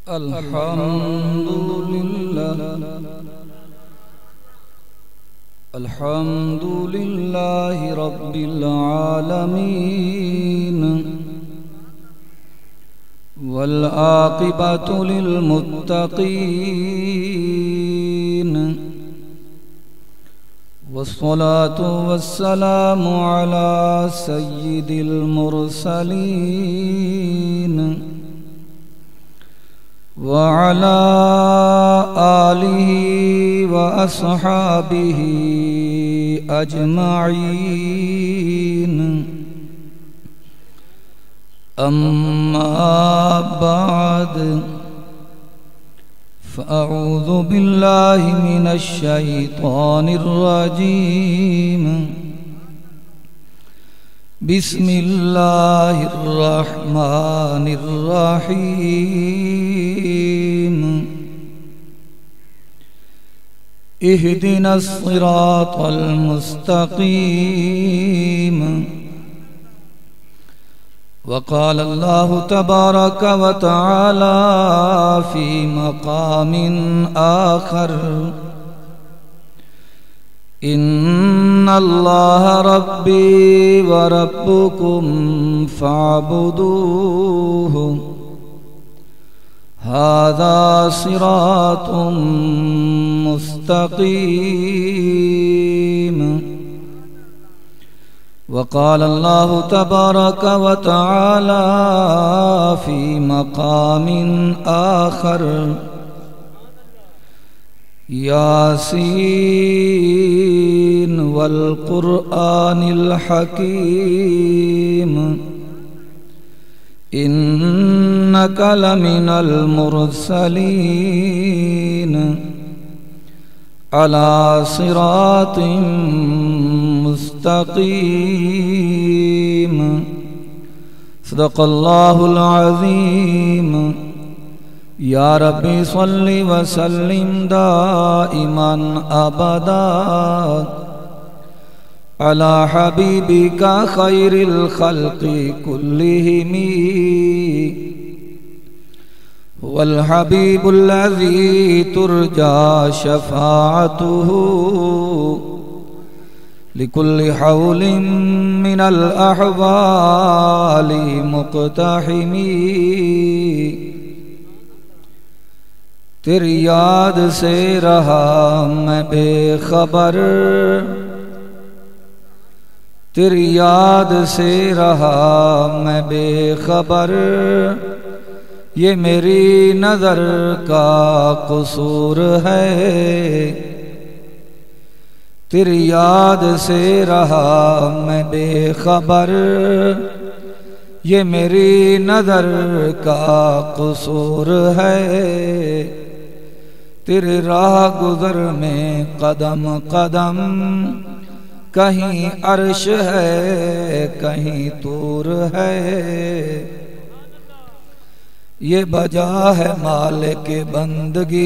الحمد لله رب العالمين والعاقبة للمتقين والصلاة والسلام على سيد المرسلين وعلى آله وأصحابه أجمعين أما بعد فأعوذ بالله من الشيطان الرجيم بسم الله الرحمن الرحيم اهدنا الصراط المستقيم وقال الله تبارك وتعالى في مقام آخر إن الله ربي وربكم فاعبدوه هذا صراط مستقيم وقال الله تبارك وتعالى في مقام آخر ياسين والقرآن الحكيم إنك لمن المرسلين على صراط مستقيم صدق الله العظيم یا ربی صلی وسلم دائما ابدا علی حبیبک خیر الخلق كلهم هو الحبیب الذی ترجى شفاعته لكل حول من الأحوال مقتحمی تیری یاد سے رہا میں بے خبر تیری یاد سے رہا میں بے خبر یہ میری نظر کا قصور ہے تیری یاد سے رہا میں بے خبر یہ میری نظر کا قصور ہے تیرے راہ گزر میں قدم قدم کہیں عرش ہے کہیں طور ہے یہ بجا ہے مالک بندگی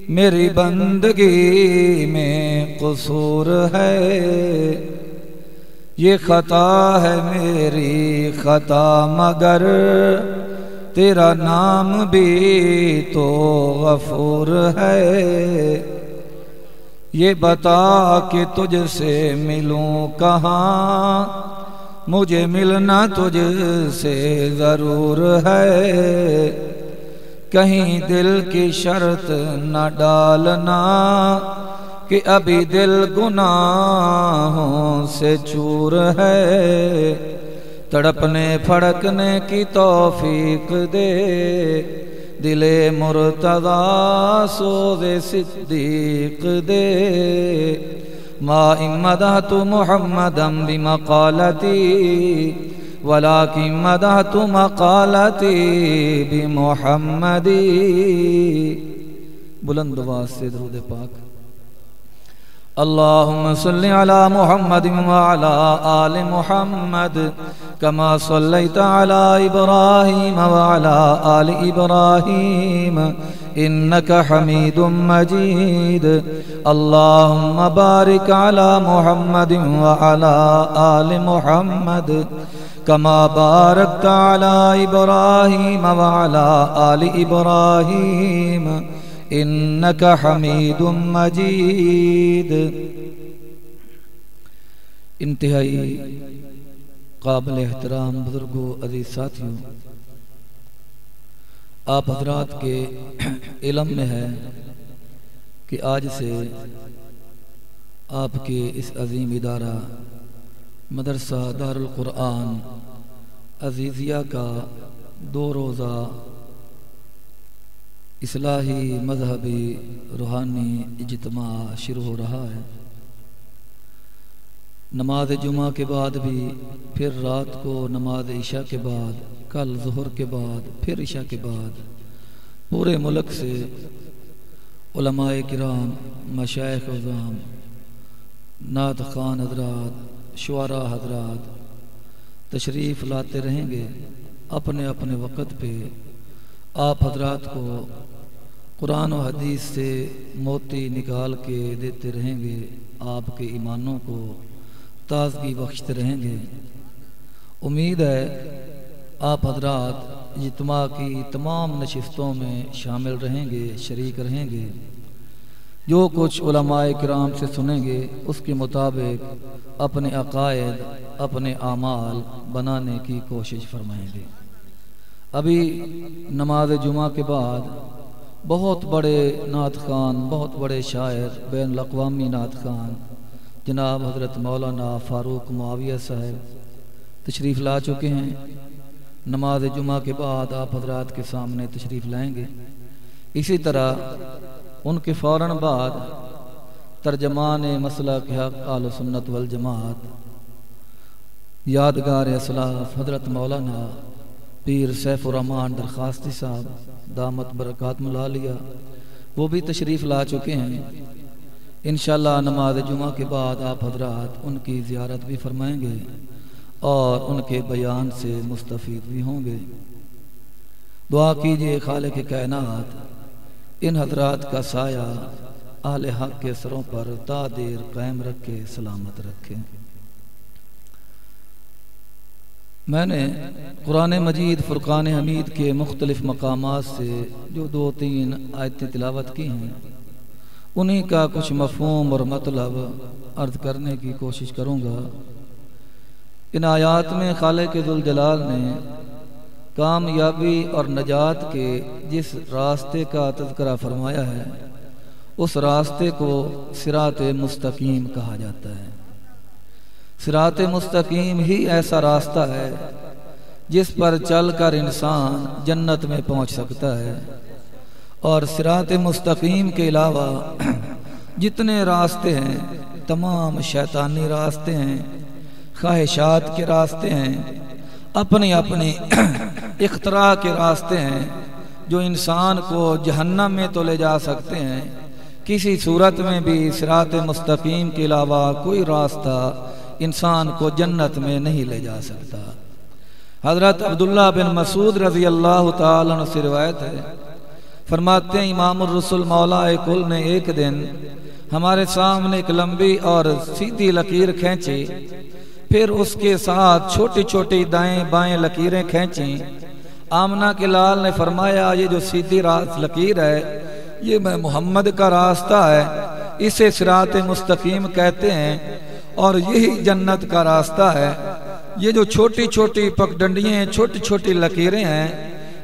میری بندگی میں قصور ہے یہ خطا ہے میری خطا مگر تیرا نام بھی تو غفور ہے یہ بتا کہ تجھ سے ملوں کہاں مجھے ملنا تجھ سے ضرور ہے کہیں دل کی شرط نہ ڈالنا کہ ابھی دل گناہوں سے چور ہے تڑپنے پھڑکنے کی توفیق دے دل مرتضی سوز صدیق دے ما ان مدحت محمدا بمقالتی ولكن مدحت مقالتی بمحمدی بلند آواز سے درود پاک اللهم صل على محمد وعلى آل محمد كما صليت على إبراهيم وعلى آل إبراهيم إنك حميد مجيد اللهم بارك على محمد وعلى آل محمد كما باركت على إبراهيم وعلى آل إبراهيم إنك حميد مجيد۔ انتہائی قابل احترام بزرگوں، عزیز ساتھیوں، آپ حضرات کے علم میں ہے کہ آج سے آپ کے اس عظیم ادارہ مدرسہ دارالقرآن عزیزیہ کا 2 روزہ اصلاحی مذہبی روحانی اجتماع شروع ہو رہا ہے۔ نماز جمعہ کے بعد بھی، پھر رات کو نماز عشاء کے بعد، کل ظہر کے بعد، پھر عشاء کے بعد پورے ملک سے علماء کرام، مشائخ عظام، نعت خوان حضرات، شعراء حضرات تشریف لاتے رہیں گے۔ اپنے اپنے وقت پہ آپ حضرات کو قرآن و حدیث سے موتی نکال کے دیتے رہیں گے، آپ کے ایمانوں کو تازگی بخشتے رہیں گے۔ امید ہے آپ حضرات اجتماع کی تمام نشستوں میں شامل رہیں گے، شریک رہیں گے۔ جو کچھ علماء کرام سے سنیں گے اس کے مطابق اپنے عقائد، اپنے اعمال بنانے کی کوشش فرمائیں گے۔ ابھی نماز جمعہ کے بعد بہت بڑے نعت خوان، بہت بڑے شاعر، بین الاقوامی نعت خوان جناب حضرت مولانا فاروق معاویہ صاحب تشریف لا چکے ہیں۔ نماز جمعہ کے بعد آپ حضرات کے سامنے تشریف لائیں گے۔ اسی طرح ان کے فوراً بعد ترجمان مسلک حق اہل سنت والجماعت یادگار اسلاف حضرت مولانا پیر سیف الرحمان درخواستی صاحب دامت برکات العالیہ وہ بھی تشریف لا چکے ہیں۔ انشاءاللہ نماز جمعہ کے بعد آپ حضرات ان کی زیارت بھی فرمائیں گے اور ان کے بیان سے مستفید بھی ہوں گے۔ دعا کیجئے خالق کائنات ان حضرات کا سایہ اہل حق کے سروں پر تا دیر قائم رکھے، سلامت رکھے۔ میں نے قرآن مجید فرقان حمید کے مختلف مقامات سے جو 2-3 آیتیں تلاوت کی ہیں انہی کا کچھ مفہوم اور مطلب عرض کرنے کی کوشش کروں گا۔ ان آیات میں خالق ذوالجلال نے کامیابی اور نجات کے جس راستے کا تذکرہ فرمایا ہے اس راستے کو صراط مستقیم کہا جاتا ہے۔ صراط مستقیم ہی ایسا راستہ ہے جس پر چل کر انسان جنت میں پہنچ سکتا ہے، اور صراط مستقیم کے علاوہ جتنے راستے ہیں تمام شیطانی راستے ہیں، خواہشات کے راستے ہیں، اپنی اپنی اختراع کے راستے ہیں جو انسان کو جہنم میں تو لے جا سکتے ہیں، کسی صورت میں بھی صراط مستقیم کے علاوہ کوئی راستہ انسان کو جنت میں نہیں لے جا سکتا۔ حضرت عبداللہ بن مسعود رضی اللہ تعالیٰ عنہ سے روایت ہے، فرماتے ہیں امام الرسول مولا کل نے ایک دن ہمارے سامنے ایک لمبی اور سیدھی لکیر کھینچی، پھر اس کے ساتھ چھوٹی چھوٹی دائیں بائیں لکیریں کھینچیں۔ آمنہ کے لال نے فرمایا یہ جو سیدھی لکیر ہے یہ میں محمد کا راستہ ہے، اسے صراط مستقیم کہتے ہیں اور یہی جنت کا راستہ ہے۔ یہ جو چھوٹی چھوٹی پگڈنڈیاں، چھوٹی چھوٹی لکیریں ہیں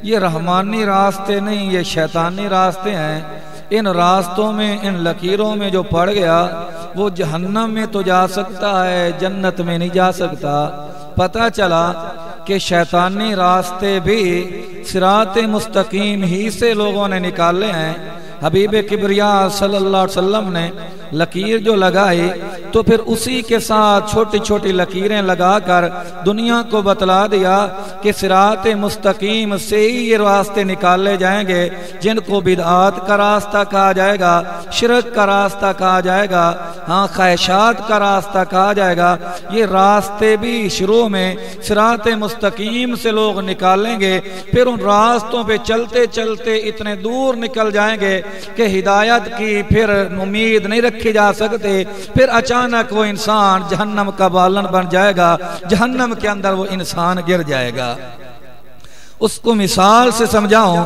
یہ رحمانی راستے نہیں، یہ شیطانی راستے ہیں۔ ان راستوں میں، ان لکیروں میں جو پڑ گیا وہ جہنم میں تو جا سکتا ہے، جنت میں نہیں جا سکتا۔ پتہ چلا کہ شیطانی راستے بھی صراط مستقیم ہی سے لوگوں نے نکالے ہیں۔ حبیب کبریا صلی اللہ علیہ وسلم نے لکیر جو لگائی تو پھر اسی کے ساتھ چھوٹی چھوٹی لکیریں لگا کر دنیا کو بتلا دیا کہ صراط مستقیم سے ہی یہ راستے نکالے جائیں گے جن کو بدعات کا راستہ کہا جائے گا، شرک کا راستہ کہا جائے گا، ہاں خواہشات کا راستہ کہا جائے گا۔ یہ راستے بھی شروع میں صراط مستقیم سے لوگ نکالیں گے، پھر ان راستوں پہ چلتے چلتے اتنے دور نکل جائیں گے کہ ہدایت کی پھر امید نہیں رکھی جا سکتے، پھر اچانک اچانک وہ انسان جہنم کا بالن بن جائے گا، جہنم کے اندر وہ انسان گر جائے گا۔ اس کو مثال سے سمجھاؤں،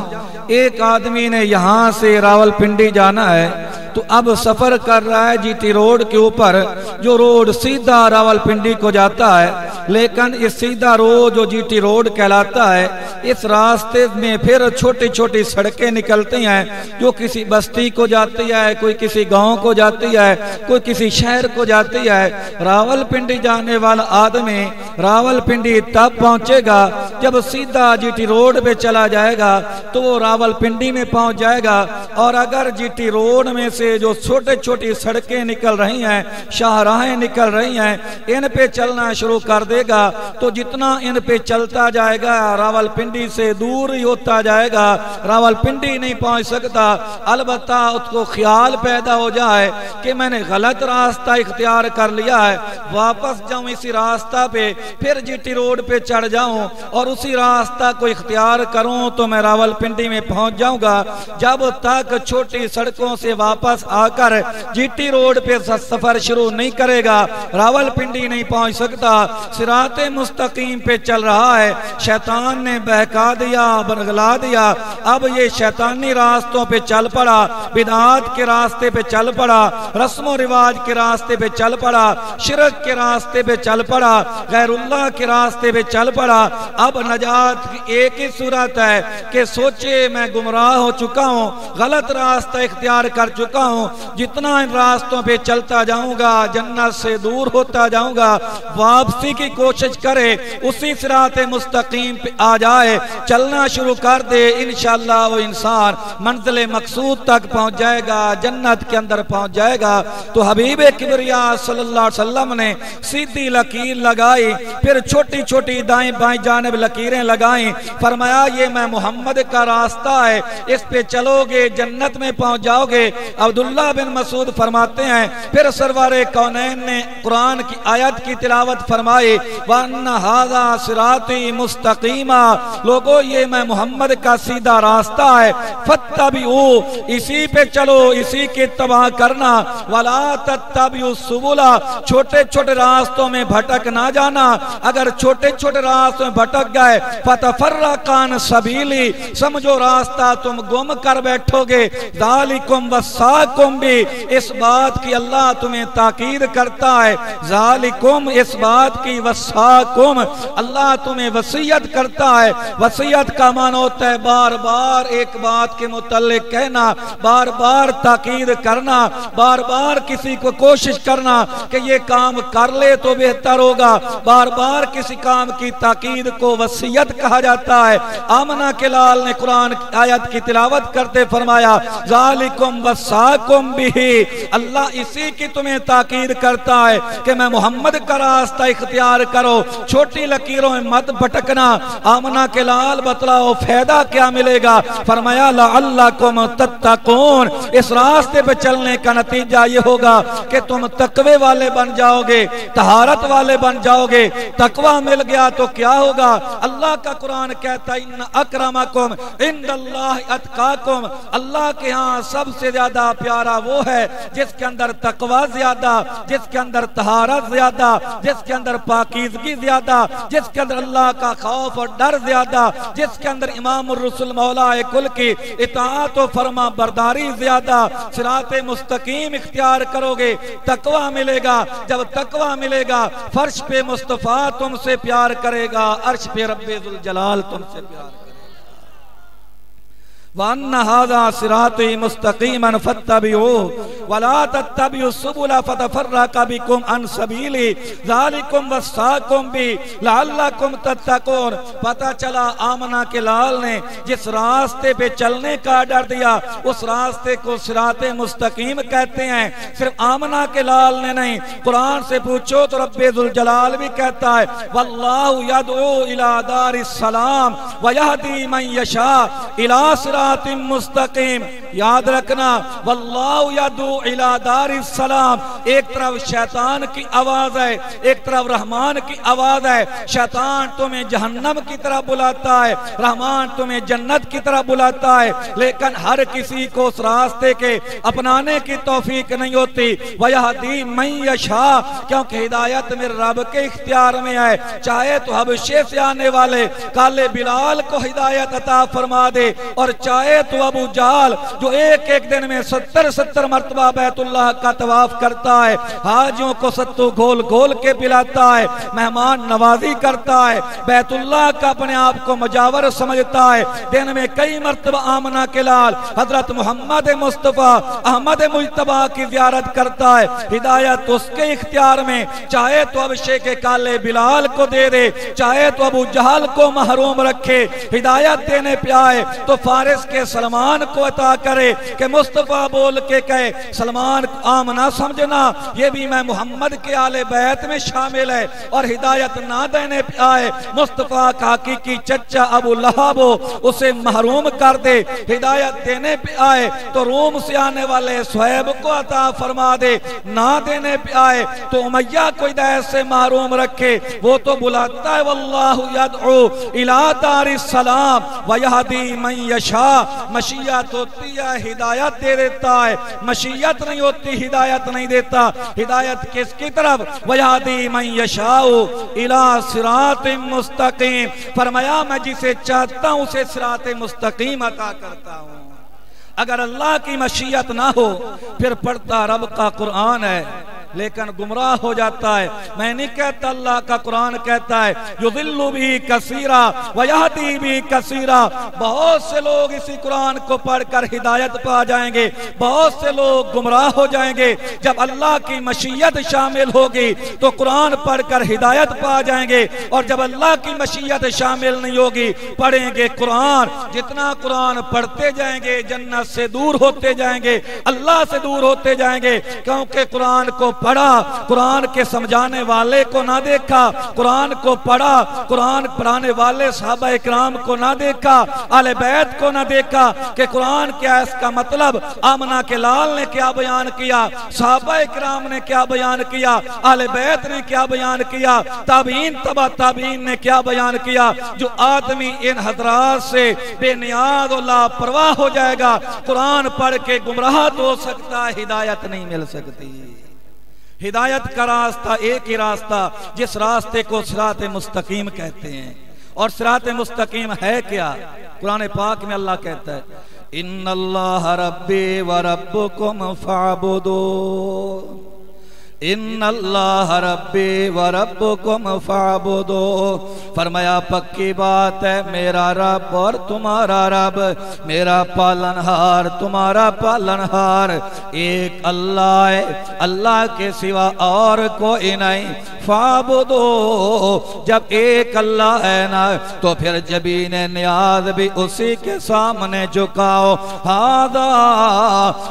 ایک آدمی نے یہاں سے راولپنڈی جانا ہے تو اب سفر کر رہا ہے جی ٹی روڈ کے اوپر، جو روڈ سیدھا راولپنڈی کو جاتا ہے، لیکن اس سیدھا روڈ جو جی ٹی روڈ کہلاتا ہے، اس راستے میں پھر چھوٹی چھوٹی سڑکیں نکلتی ہیں جو کسی بستی کو جاتی ہے، کوئی کسی گاؤں کو جاتی ہے، کوئی کسی شہر کو جاتی ہے۔ راولپنڈی جانے والا آدمی راولپنڈی تب پہنچے گا جب سیدھا جی ٹی روڈ پہ چلا جائے گا تو وہ راولپنڈی میں پہنچ جائے گا، اور اگر جی ٹی روڈ میں سے جو چھوٹے چھوٹی سڑکیں نکل رہی ہیں، شاہراہیں نکل رہی ہیں، ان پہ چلنا شروع کر دے گا تو جتنا ان پہ چلتا جائے گا راولپنڈی سے دور ہی ہوتا جائے گا، راولپنڈی نہیں پہنچ سکتا۔ البتہ اس کو خیال پیدا ہو جائے کہ میں نے غلط راستہ اختیار کر لیا ہے، واپس جاؤں اسی راستہ پہ، پھر جی ٹی روڈ پہ چڑھ جاؤں اور اسی راستہ کو اختیار کروں تو میں راولپنڈی میں پہنچ جاؤں گا۔ جب تک چھوٹی سڑکوں سے واپس آ کر جی ٹی روڈ پہ سفر شروع نہیں کرے گا، راولپنڈی نہیں پہنچ سکتا۔ صراط مستقیم پہ چل رہا ہے، شیطان نے بہکا دیا، برگلا دیا، اب یہ شیطانی راستوں پہ چل پڑا، بدعات کے راستے پہ چل پڑا، رسم و رواج کے راستے پہ چل پڑا، شرک کے راستے پہ چل پڑا، غیر اللہ کے راستے پہ چل پڑا۔ اب نجات کی ایک ہی صورت ہے کہ سوچے میں گمراہ ہو چکا ہوں، غلط راستہ اختیار کر چکا ہوں، جتنا ان راستوں پہ چلتا جاؤں گا جنت سے دور ہوتا جاؤں گا، واپسی کی کوشش کرے، اسی صراط مستقیم پہ آ جائے، چلنا شروع کر دے، انشاءاللہ وہ انسان منزل مقصود تک پہنچ جائے گا، جنت کے اندر پہنچ جائے گا۔ تو حبیب کبریا صلی اللہ علیہ وسلم نے سیدھی لکیر لگائی، پھر چھوٹی چھوٹی دائیں بائیں جانب لکیریں لگائیں، فرمایا یہ میں محمد کا راستہ ہے، اس پہ چلو گے جنت میں پہنچ جاؤ گے۔ عبداللہ بن مسعود فرماتے ہیں پھر سرور کونین نے قرآن کی آیت کی تلاوت فرمائی، وَأَنَّ هَذَا صِرَاطِي مُسْتَقِيمًا، لوگو یہ میں محمد کا سیدھا راستہ ہے، فَاتَّبِعُوا، اسی پہ چلو، اسی کی اتباع کرنا، وَلَا تَتَّبِعُوا السُّبُلَ، چھوٹے چھوٹے راستوں میں بھٹک نہ جانا، اگر چھوٹے چھوٹے راستوں میں بھٹک گئے فَتَفَرَّقَ عَنْ سَبِيلِي، سمجھو راستہ تم گم کر بیٹھو گے، ذَلِكُمْ وَصَّاكُمْ بِهِ، اس بات کی اللہ تمہیں تاکید کرتا ہے، ذَلِكُمْ، اس بات کی، وَصَّاكُمْ، اللہ تمہیں وصیت کرتا ہے۔ وصیت کا معنی ہوتا ہے بار بار ایک بات کے متعلق کہنا، بار بار تاکید کرنا، بار بار کسی کو کوشش کرنا کہ یہ کام کر لے تو بہتر ہوگا، بار بار کسی کام کی تاکید کو وصیت کہا جاتا ہے۔ آمنہ کے لال نے قرآن کی آیت کی تلاوت کرتے فرمایا، ذالکم وصاکم بہ، اللہ اسی کی تمہیں تاکید کرتا ہے کہ میں محمد کا راستہ اختیار کرو، چھوٹی لکیروں میں مت بھٹکنا۔ آمنہ کے لال بتلاؤ فائدہ کیا ملے گا؟ فرمایا لعلکم تتقون، اس راستے پہ چلنے کا نتیجہ یہ ہوگا کہ تم تقوی والے بن جاؤ گے، طہارت والے بن جاؤ گے۔ تقوی مل گیا تو کیا ہوگا؟ اللہ کا قرآن کہتا ہے ان اکرمکم عند اللہ اتقاکم، اللہ کے ہاں سب سے زیادہ پیارا وہ ہے جس کے اندر تقوی زیادہ، جس کے اندر طہارت زیادہ، جس کے اندر پاکیزگی زیادہ، جس کے اندر اللہ کا خوف اور ڈر زیادہ، جس کے اندر امام الرسل مولا کل کی اطاعت و فرما برداری زیادہ۔ صراط مستقیم اختیار کرو گے تقوی ملے گا، جب تقوی ملے گا فرش پہ مصطفیٰ تم سے پیار کرے گا، عرش پہ رب ذوالجلال تم سے پیار کرے گا۔ وَأَنَّ هَذَا صِرَاطِي مُسْتَقِيمًا فَاتَّبِعُوهُ وَلَا تَتَّبِعُوا السُّبُلَ فَتَفَرَّقَ بِكُمْ عَنْ سَبِيلِهِ ذَلِكُمْ وَصَّاكُمْ بِهِ لَعَلَّكُمْ تَتَّقُونَ۔ پتہ چلا آمنہ کے لال نے جس راستے پہ چلنے کا ڈر دیا اس راستے کو صراط مستقیم کہتے ہیں۔ صرف آمنہ کے لال نے نہیں، قرآن سے پوچھو تو رب ذوالجلال بھی کہتا ہے وَاللَّهُ يَدْعُو إِلَى دَارِ السَّلَامِ وَيَهْدِي مَن يَشَاءُ إِلَى صراط مستقیم۔ یاد رکھنا واللہ یدعو الی دار السلام، ایک طرف شیطان کی آواز ہے، ایک طرف رحمان کی آواز ہے۔ شیطان تمہیں جہنم کی طرف بلاتا ہے، رحمان تمہیں جنت کی طرف بلاتا ہے، لیکن ہر کسی کو اس راستے کے اپنانے کی توفیق نہیں ہوتی۔ وَيَهْدِي مَن يَشَاءُ، کیونکہ ہدایت میرے رب کے اختیار میں ہے، چاہے تو حبشے سے آنے والے کالے بلال کو ہدایت عطا فرما دے، اور چاہے تو ابو جہل جو ایک ایک دن میں 70 مرتبہ بیت اللہ کا طواف کرتا ہے، حاجیوں کو ستو گھول گھول کے پلاتا ہے، مہمان نوازی کرتا ہے، بیت اللہ کا اپنے آپ کو مجاور سمجھتا ہے، دن میں کئی مرتبہ آمنہ کے لال حضرت محمد مصطفیٰ احمد مجتبیٰ کی زیارت کرتا ہے، ہدایت اس کے اختیار میں، چاہے تو حبشے کے کالے بلال کو دے دے، چاہے تو ابو جہل کو محروم رکھے، ہدایت دینے پہ آئے تو فارس کے سلمان کو عطا کرے کہ مصطفیٰ بول کے کہے سلمان آمنہ سمجھنا یہ بھی میں محمد کے آل بیت میں شامل ہے، اور ہدایت نہ دینے پہ آئے مصطفیٰ کا حقیقی چچا ابو لہب اسے محروم کر دے، ہدایت دینے پہ آئے تو روم سے آنے والے صہیب کو عطا فرما دے، نہ دینے پہ آئے تو امیہ کو ہدایت سے محروم رکھے، وہ تو بلاتا ہے واللہ یدعو الی دار السلام وَيَهْدِي مَن يَشَاءُ، مشیت ہوتی ہے ہدایت دے دیتا ہے، مشیت نہیں ہوتی ہدایت نہیں دیتا، ہدایت کس کی طرف؟ وَيَهْدِي مَن يَشَاءُ اِلَى صِرَاطٍ مُسْتَقِيمٍ، فرمایا میں جسے چاہتا ہوں اسے صراط مستقیم عطا کرتا ہوں۔ اگر اللہ کی مشیت نہ ہو پھر پڑھتا رب کا قرآن ہے لیکن گمراہ ہو جاتا ہے۔ میں نہیں کہتا، اللہ کا قرآن کہتا ہے یضل بھی کثیرا ویہدی بھی کثیرا، بہت سے لوگ اسی قرآن کو پڑھ کر ہدایت پا جائیں گے، بہت سے لوگ گمراہ ہو جائیں گے۔ جب اللہ کی مشیت شامل ہوگی تو قرآن پڑھ کر ہدایت پا جائیں گے، اور جب اللہ کی مشیت شامل نہیں ہوگی پڑھیں گے قرآن، جتنا قرآن پڑھتے جائیں گے جنت سے دور ہوتے جائیں گے، اللہ سے دور ہوتے جائیں گے، کیونکہ قرآن کو پڑھا، قرآن کے سمجھانے والے کو نہ دیکھا، قرآن کو پڑھا، قرآن پڑھانے والے صحابہ اکرام کو نہ دیکھا، آل بیت کو نہ دیکھا کہ قرآن کیا ہے، اس کا مطلب آمنہ کے لال نے کیا بیان کیا، صحابہ اکرام نے کیا بیان کیا، آل بیت نے کیا بیان کیا، تابعین تبع تابعین نے کیا بیان کیا۔ جو آدمی ان حضرات سے بے نیاز و لاپرواہ ہو جائے گا قرآن پڑھ کے گمراہ تو ہو سکتا ہے، ہدایت نہیں مل سکتی۔ ہدایت کا راستہ ایک ہی راستہ جس راستے کو صراط مستقیم کہتے ہیں، اور صراط مستقیم ہے کیا؟ قرآن پاک میں اللہ کہتا ہے ان اللہ ربی و ربکم فاعبدوا، ان اللہ ربی و ربکم فاعبدوا، فرمایا پکی بات ہے میرا رب اور تمہارا رب، میرا پالنہار تمہارا پالنہار ایک اللہ ہے، اللہ کے سوا اور کوئی نہیں۔ فاعبدوا، جب ایک اللہ ہے نا تو پھر جبین نیاز بھی اسی کے سامنے جھکاؤ۔ ھذا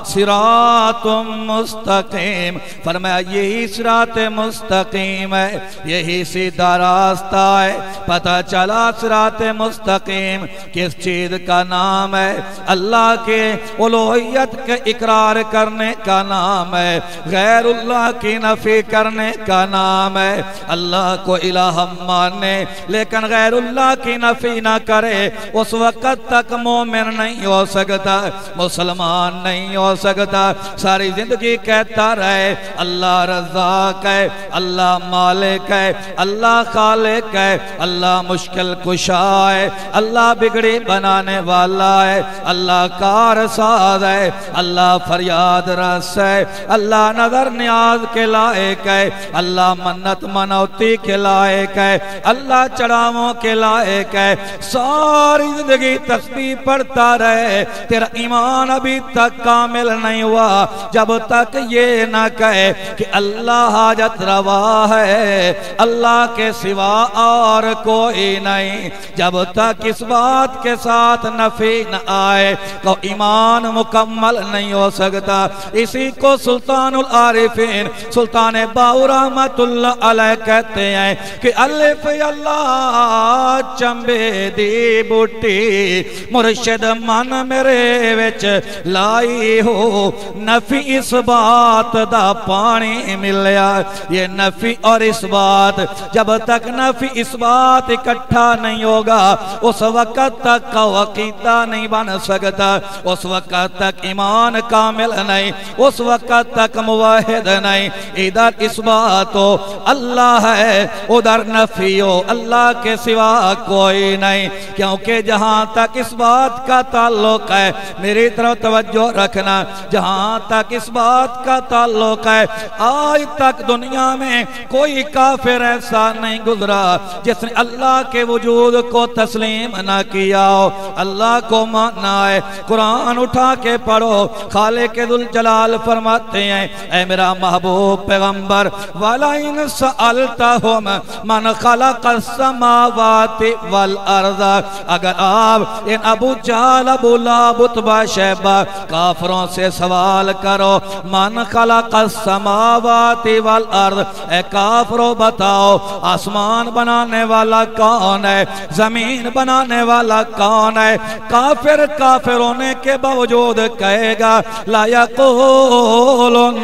صراط مستقیم، فرمایا یہی صراط مستقیم ہے، یہی سیدھا راستہ ہے۔ پتہ چلا صراط مستقیم کس چیز کا نام ہے؟ اللہ کے الوہیت کے اقرار کرنے کا نام ہے، غیر اللہ کی نفی کرنے کا نام ہے۔ اللہ کو الہ مانے لیکن غیر اللہ کی نفی نہ کرے، اس وقت تک مومن نہیں ہو سکتا، مسلمان نہیں ہو سکتا۔ ساری زندگی کہتا رہے اللہ رزاق ہے، اللہ مالک ہے، اللہ خالق ہے، اللہ مشکل کشا ہے، اللہ بگڑی بنانے والا ہے، اللہ کار ساز ہے، اللہ فریاد رس ہے، اللہ نظر نیاز کے لائق ہے، اللہ منت منوتی کے لائق ہے، اللہ چڑھاووں کے لائق ہے۔ ساری زندگی تسبیح پڑھتا رہے، تیرا ایمان ابھی تک کامل نہیں ہوا جب تک یہ نہ کہے کہ اللہ حاجت روا ہے، اللہ کے سوا اور کوئی نہیں۔ جب تک اس بات کے ساتھ نفی نہ آئے تو ایمان مکمل نہیں ہو سکتا۔ اسی کو سلطان العارفین سلطان باؤ رحمت اللہ علیہ کہتے ہیں کہ الف اللہ چمبے دی بوٹی مرشد من میرے وچ لائی ہو، نفی اس بات دا پانی ملیا۔ یہ نفی اور اس بات، جب تک نفی اس بات اکٹھا نہیں ہوگا اس وقت تک عقیدہ نہیں بن سکتا، اس وقت تک ایمان کامل نہیں، اس وقت تک موحد نہیں۔ ادھر اس بات ہو اللہ ہے، ادھر نفی ہو اللہ کے سوا کوئی نہیں۔ کیونکہ جہاں تک اس بات کا تعلق ہے، میری طرف توجہ رکھنا، جہاں تک اس بات کا تعلق ہے، آج تک دنیا میں کوئی کافر ایسا نہیں گزرا جس نے اللہ کے وجود کو تسلیم نہ کیا ہو، اللہ کو ماننا ہے۔ قرآن اٹھا کے پڑھو، خالق ذوالجلال فرماتے ہیں اے میرا محبوب پیغمبر وَلَئِنْ سَأَلْتَهُمْ مَنْ خَلَقَ السَّمَاوَاتِ وَالْأَرْضَ، اگر آپ ان ابو جہل، ابو لہب، عتبہ، شیبہ کافروں سے سوال کرو من خلق السماوات والارض، اے کافروں بتاؤ آسمان بنانے والا کون ہے، زمین بنانے والا کون ہے؟ کافر کافر ہونے کے باوجود کہے گا لا یقولن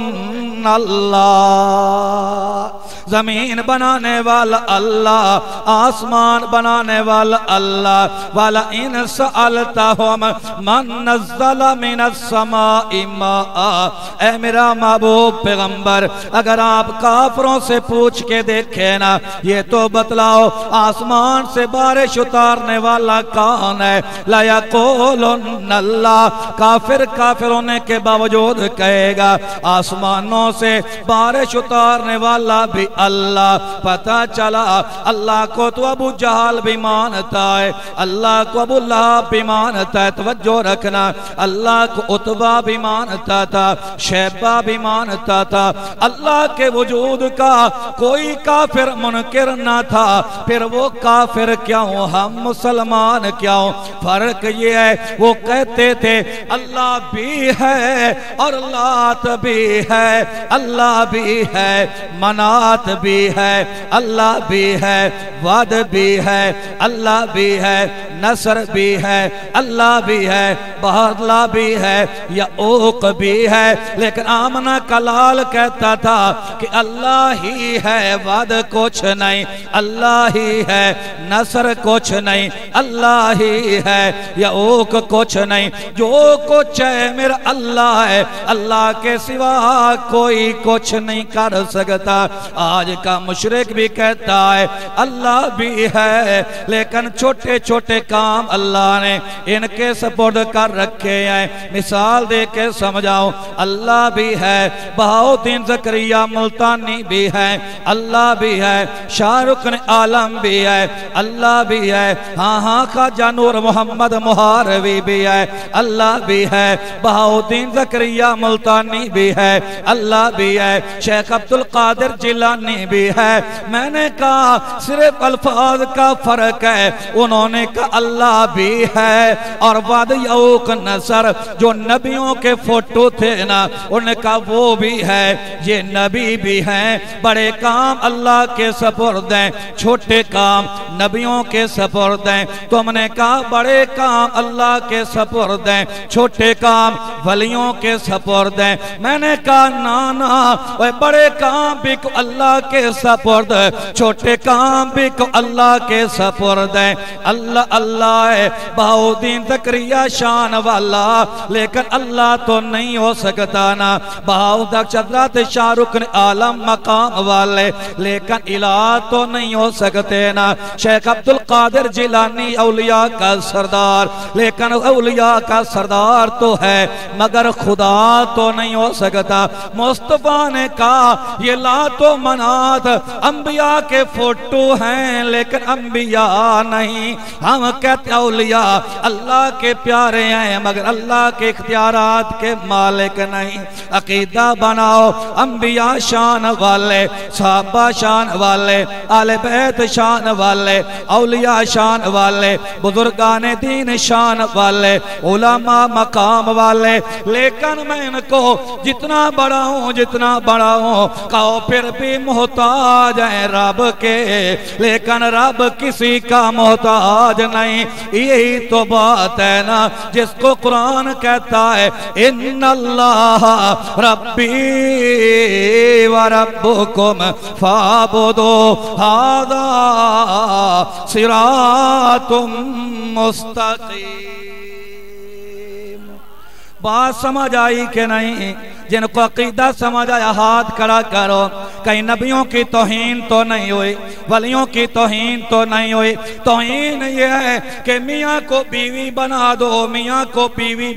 اللہ، زمین بنانے والا اللہ، آسمان بنانے والا اللہ۔ وَلَئِنْ سَأَلْتَهُمْ مَنْ نَزَّلَ مِنَ السَّمَاءِ مَاءً، اے میرا محبوب پیغمبر اگر آپ کافروں سے پوچھ کے دیکھیں نا، یہ تو بتلاؤ آسمان سے بارش اتارنے والا کون ہے؟ لا یقولن اللہ، کافر کافر ہونے کے باوجود کہے گا آسمانوں سے بارش اتارنے والا بھی اللہ۔ پتہ چلا اللہ کو تو ابو جہل بھی مانتا ہے، اللہ کو ابو لہب بھی مانتا ہے، توجہ رکھنا، اللہ کو عتبہ بھی مانتا تھا، شیبہ بھی مانتا تھا، اللہ کے وجود کا کوئی کافر منکر نہ تھا۔ پھر وہ کافر کیوں، ہم مسلمان کیوں؟ فرق یہ ہے وہ کہتے تھے اللہ بھی ہے اور لات بھی ہے، اللہ بھی ہے، منات بھی ہے، اللہ بھی ہے، وعد بھی ہے، اللہ بھی ہے، نصر بھی ہے، اللہ بھی ہے، بہرلا بھی ہے، یعوق بھی ہے۔ لیکن آمنہ کلال کہتا تھا کہ اللہ ہی ہے، وعد کچھ نہیں، اللہ ہی ہے، نصر کچھ نہیں، اللہ ہی ہے، یعوق کچھ نہیں، جو کچھ ہے میرا اللہ ہے، اللہ کے سوا کوئی کچھ نہیں کر سکتا۔ آج کا مشرک بھی کہتا ہے اللہ بھی ہے، لیکن چھوٹے چھوٹے کام اللہ نے ان کے سپورٹ کر رکھے ہیں۔ مثال دے کے سمجھاؤں، اللہ بھی ہے، بہاؤالدین زکریا ملتانی بھی ہے، اللہ بھی ہے، شاہ رکن عالم بھی ہے، اللہ بھی ہے، ہاں خواجہ نور محمد مہاروی بھی ہے، اللہ بھی ہے، بہاؤالدین زکریا ملتانی بھی ہے، اللہ بھی ہے، شیخ عبدالقادر جیلانی بھی ہے۔ میں نے کہا صرف الفاظ کا فرق ہے، انہوں نے کہا اللہ بھی ہے اور وعد یعوق نصر جو نبیوں کے فوٹو تھے نا، انہوں نے کہا وہ بھی ہے، یہ نبی بھی ہیں۔ بڑے کام اللہ کے سپرد ہیں، چھوٹے کام نبیوں کے سپرد ہیں۔ تم نے کہا بڑے کام اللہ کے سپرد ہیں، چھوٹے کام ولیوں کے سپرد ہیں۔ میں نے کہا نانا، بڑے کام بھی کو اللہ کے سپرد، چھوٹے کام بھی کو اللہ کے سپرد ہیں۔ اللہ اللہ ہے، بہاؤالدین زکریا شان والا، لیکن اللہ تو نہیں ہو سکتا نا۔ بہاؤالدین حضرت شاہ رکن عالم مقام والے، لیکن الہ تو نہیں ہو سکتے نا۔ شیخ عبدالقادر جیلانی اولیاء کا سردار، لیکن اولیاء کا سردار تو ہے مگر خدا تو نہیں ہو سکتا۔ مصطفیٰ نے کہا یہ لات و منات انبیاء کے فوٹو ہیں لیکن انبیاء نہیں، ہم کہتے اولیاء اللہ کے پیارے ہیں مگر اللہ کے اختیارات کے مالک نہیں۔ عقیدہ بناؤ انبیاء شان والے، صحابہ شان والے، آل بیت شان والے، اولیاء شان والے، بزرگان دین شان والے، علماء مقام والے، لیکن میں ان کو جتنا بڑا ہوں کہو پھر بھی محتاج ہیں رب کے، لیکن رب کسی کا محتاج نہیں۔ یہی تو بات ہے نا جس کو قرآن کہتا ہے ان اللہ ربی و ربکم فاعبدوا ھذا صراط مستقیم۔ بات سمجھ آئی کہ نہیں؟ جن کو عقیدہ سمجھ آیا ہاتھ کھڑا کرو۔ کہیں نبیوں کی توہین تو نہیں ہوئی، ولیوں کی توہین تو نہیں ہوئی۔ توہین یہ ہے کہ میاں کو بیوی بنا دو، میاں کو بیوی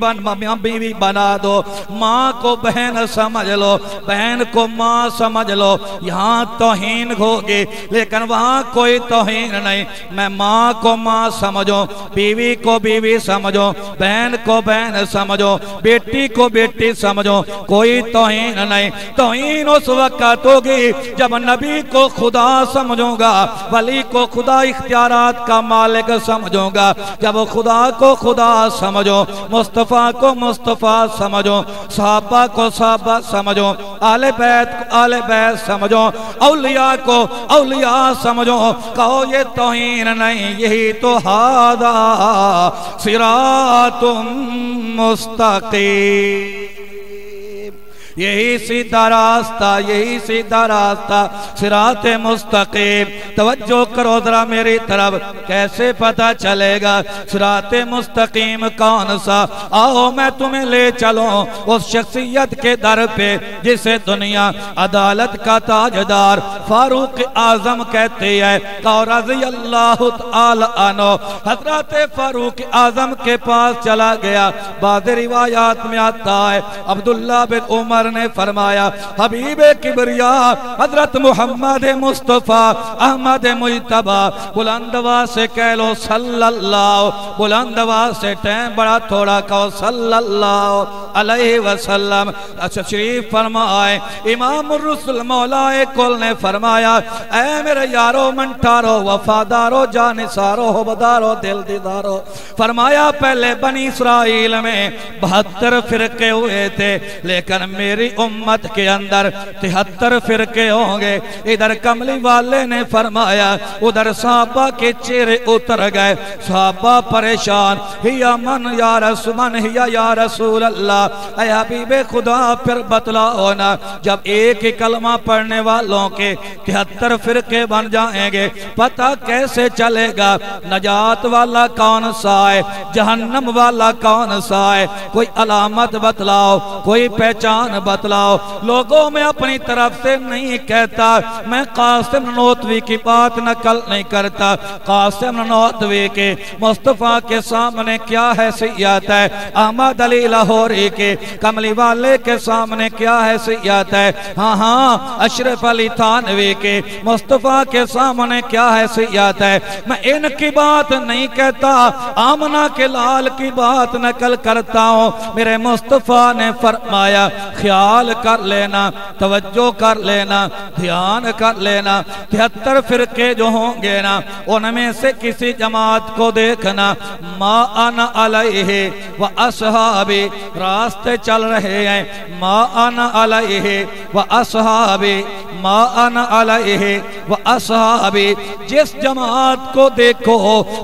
بنا دو، ماں کو بہن سمجھ لو، بہن کو ماں سمجھ لو، یہاں توہین ہوگی لیکن وہاں کوئی توہین نہیں۔ میں ماں کو ماں سمجھو، بیوی کو بیوی سمجھو، بہن کو بہن سمجھو، بیٹی کو بیٹی سمجھو، کوئی توہین نہیں۔ توہین اس وقت ہوگی جب نبی کو خدا سمجھوں گا، ولی کو خدا اختیارات کا مالک سمجھوں گا، جب خدا کو خدا سمجھو، مصطفیٰ کو مصطفیٰ سمجھو، صحابہ کو صحابہ سمجھو، آل بیت کو آل بیت سمجھو، اولیاء کو اولیاء سمجھو، کہو یہ توہین نہیں، یہی تو ھذا صراط مستقیم، یہی سیدھا راستہ صراط مستقیم۔ توجہ کرو ذرا میری طرف، کیسے پتہ چلے گا صراط مستقیم کون سا؟ آؤ میں تمہیں لے چلوں اس شخصیت کے در پہ جسے دنیا عدالت کا تاجدار فاروق اعظم کہتے ہیں، کہ رضی اللہ تعالی عنہ حضرت فاروق اعظم کے پاس چلا گیا۔ بعض روایات میں آتا ہے عبداللہ بن عمر نے فرمایا حبیب کبریا حضرت محمد مصطفیٰ احمد مجتبی بلند آواز سے کہہ لو صلی اللہ، بلند آواز سے ٹائم بڑا تھوڑا کہو صلی اللہ علیہ وسلم تشریف فرمائے۔ امام الرسل مولا کل نے فرمایا اے میرے یارو منٹارو وفادارو جانسارو حبدارو دل دیدارو، فرمایا پہلے بنی اسرائیل میں 72 فرقے ہوئے تھے لیکن میری امت کے اندر 73 فرقے ہوں گے۔ ادھر کملی والے نے فرمایا ادھر صحابہ کے چہرے اتر گئے، صحابہ پریشان، ہیا من یا رسول اللہ، اے حبیب خدا پھر بتلاؤ نا جب ایک ہی کلمہ پڑھنے والوں کے 73 فرقے بن جائیں گے پتہ کیسے چلے گا نجات والا کون سا ہے، جہنم والا کون سا ہے؟ کوئی علامت بتلاؤ، کوئی پہچان بتلاؤ۔ لوگوں میں اپنی طرف سے نہیں کہتا، میں قاسم نانوتوی کی بات نقل نہیں کرتا، قاسم نانوتوی کے مصطفیٰ کے سامنے کیا حیثیت ہے، احمد علی لاہوری کے کملی والے کے سامنے کیا حیثیت ہے، ہاں اشرف علی تھانوی کے مصطفیٰ کے سامنے کیا حیثیت ہے۔ میں ان کی بات نہیں کہتا، آمنہ کے لال کی بات نقل کرتا ہوں۔ میرے مصطفیٰ نے فرمایا خیال کر لینا، توجہ کر لینا، دھیان کر لینا، 73 فرقے جو ہوں گے نا ان میں سے کسی جماعت کو دیکھنا، ما انا علیہ و اصحابی، راستے چل رہے ہیں، ما انا علیہ و اصحابی، ما انا علیہ و اصحابی، جس جماعت کو دیکھو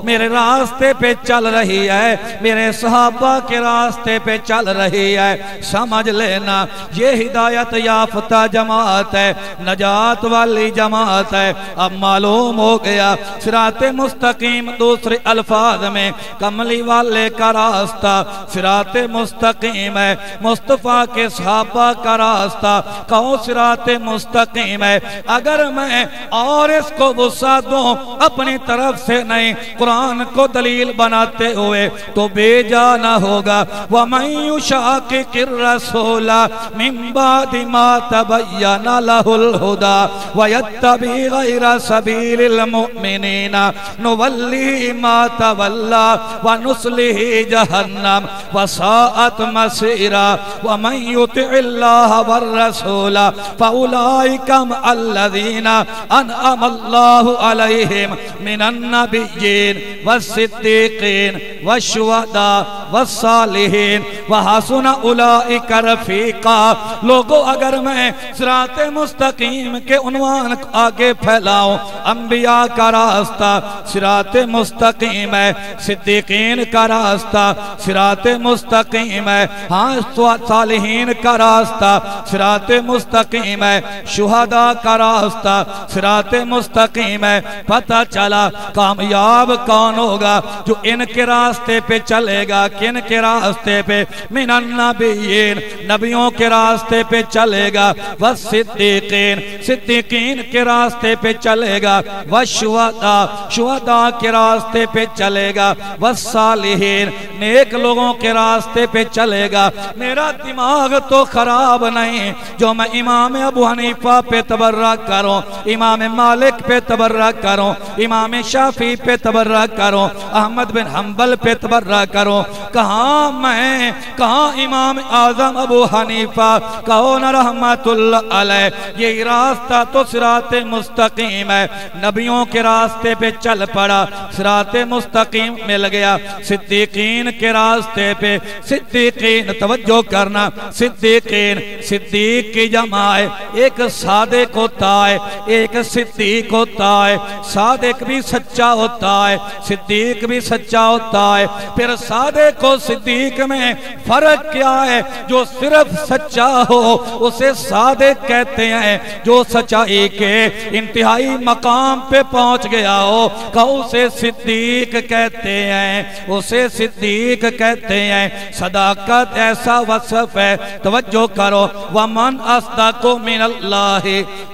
میرے راستے پہ چل رہی ہے، میرے صحابہ کے راستے پہ چل رہی ہے، سمجھ لینا یہ ہدایت یافتہ جماعت ہے، نجات والی جماعت ہے۔ اب معلوم ہو گیا صراط مستقیم دوسرے الفاظ میں کملی والے کا راستہ، صراط مستقیم مستقیم ہے، مصطفیٰ کے صحابہ کا راستہ کہو صراط مستقیم ہے۔ اگر میں اور اس کو وسعت دوں اپنی طرف سے نہیں، قرآن کو دلیل بناتے ہوئے تو بے جانا ہوگا۔ وَمَن يُشَاقِقِ الرَّسُولَ مِن بَعْدِ مَا تَبَيَّنَ لَهُ الْهُدَى وَيَتَّبِعْ غَيْرَ سَبِيلِ الْمُؤْمِنِينَ نُوَلِّهِ مَا تَوَلَّى وَنُصْلِهِ جَهَنَّمَ وَسَاءَتْ مَصِيرًا وَمَن يُطِعِ اللَّهَ وَالرَّسُولَ فَأُولَئِكَ مَعَ الَّذِينَ أَنْعَمَ اللَّهُ عَلَيْهِمْ مِنَ النَّبِيِّينَ وَالصِّدِّيقِينَ وَالشُّهَدَاءِ وَالصَّالِحِينَ وَحَسُنَ أُولَئِكَ رَفِيقًا۔ لوگوں اگر میں صراط مستقیم کے عنوان آگے پھیلاؤں، انبیاء کا راستہ صراط مستقیم ہے، صدیقین کا راستہ صراط مستقیم ہے، ہاں صالحین کا راستہ صراط مستقیم ہے، شہداء کا راستہ صراط مستقیم ہے۔ پتہ چلا کامیاب کون ہوگا؟ جو ان کے راستے پہ چلے گا۔ کن کے راستے پہ؟ من النبیین، نبیوں کے راستے پہ چلے گا، والصدیقین، صدیقین کے راستے پہ چلے گا، والشہداء، شہداء کے راستے پہ چلے گا، والصالحین، نیک لوگوں کے راستے پہ چلے گا۔ میرا دماغ تو خراب نہیں جو میں امام ابو حنیفہ پہ تبرہ کروں، امام مالک پہ تبرہ کروں، امام شافعی پہ تبرہ کروں، احمد بن حنبل پہ تبرہ کروں۔ کہاں میں، کہاں امام اعظم ابو حنیفہ، کہو نا رحمت اللہ علیہ۔ یہ راستہ تو صراط مستقیم ہے، نبیوں کے راستے پہ چل پڑا، صراط مستقیم مل گیا۔ صدیقین کے راستے پہ، صدیقین، توجہ کرنا، صدیقین، صدیق کی جمع ہے، ایک صادق ہوتا ہے، ایک صدیق ہوتا ہے۔ صادق بھی سچا ہوتا ہے، صدیق بھی سچا ہوتا ہے۔ پھر صادق و صدیق میں فرق کیا ہے؟ جو صرف سچا ہو اسے صادق کہتے ہیں، جو سچائی کے انتہائی مقام پہ پہنچ گیا ہو کہ اسے صدیق کہتے ہیں، اسے صدیق کہتے ہیں۔ صداقت ایسا وصف ہے، توجہ کرو، وَمَنْ أَصْدَقُ مِنَ اللَّهِ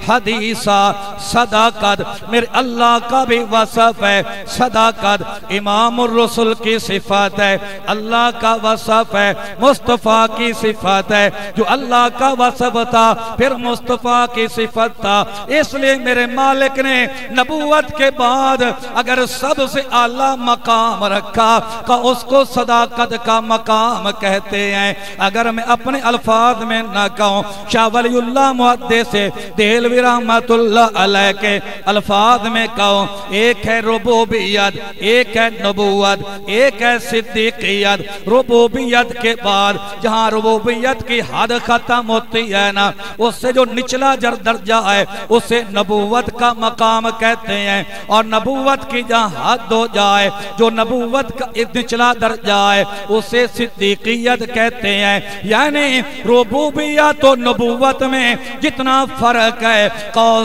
حَدِيثًا، صداقت میرے اللہ کا بھی وصف ہے، صداقت امام الرسل کی صفت ہے، اللہ کا وصف ہے، مصطفیٰ کی صفت ہے۔ جو اللہ کا وصف تھا پھر مصطفیٰ کی صفت تھا، اس لئے میرے مالک نے نبوت کے بعد اگر سب سے اعلیٰ مقام رکھا کہ اس کو صداقت کا مقام کہتے ہیں۔ اگر میں اپنے الفاظ میں نہ کہوں، شاہ ولی اللہ محدث دہلوی رحمت اللہ علیہ کے الفاظ میں کہوں، ایک ہے ربوبیت، ایک ہے نبوت، ایک ہے صدیقیت۔ ربوبیت کے بعد جہاں ربوبیت کی حد ختم ہوتی ہے نا، اس سے جو نچلا درجہ ہے اسے نبوت کا مقام کہتے ہیں، اور نبوت کی جہاں حد ہو جائے، جو نبوت کا نچلا درجہ ہے اسے صدیقیت کہتے ہیں۔ یعنی ربوبیت و نبوت میں جتنا فرق ہے،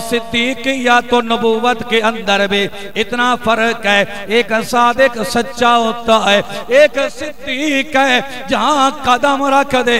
صدیقیت و نبوت کے اندر بھی اتنا فرق ہے۔ ایک صادق سچا ہوتا ہے، ایک صدیق ہے جہاں قدم رکھ دے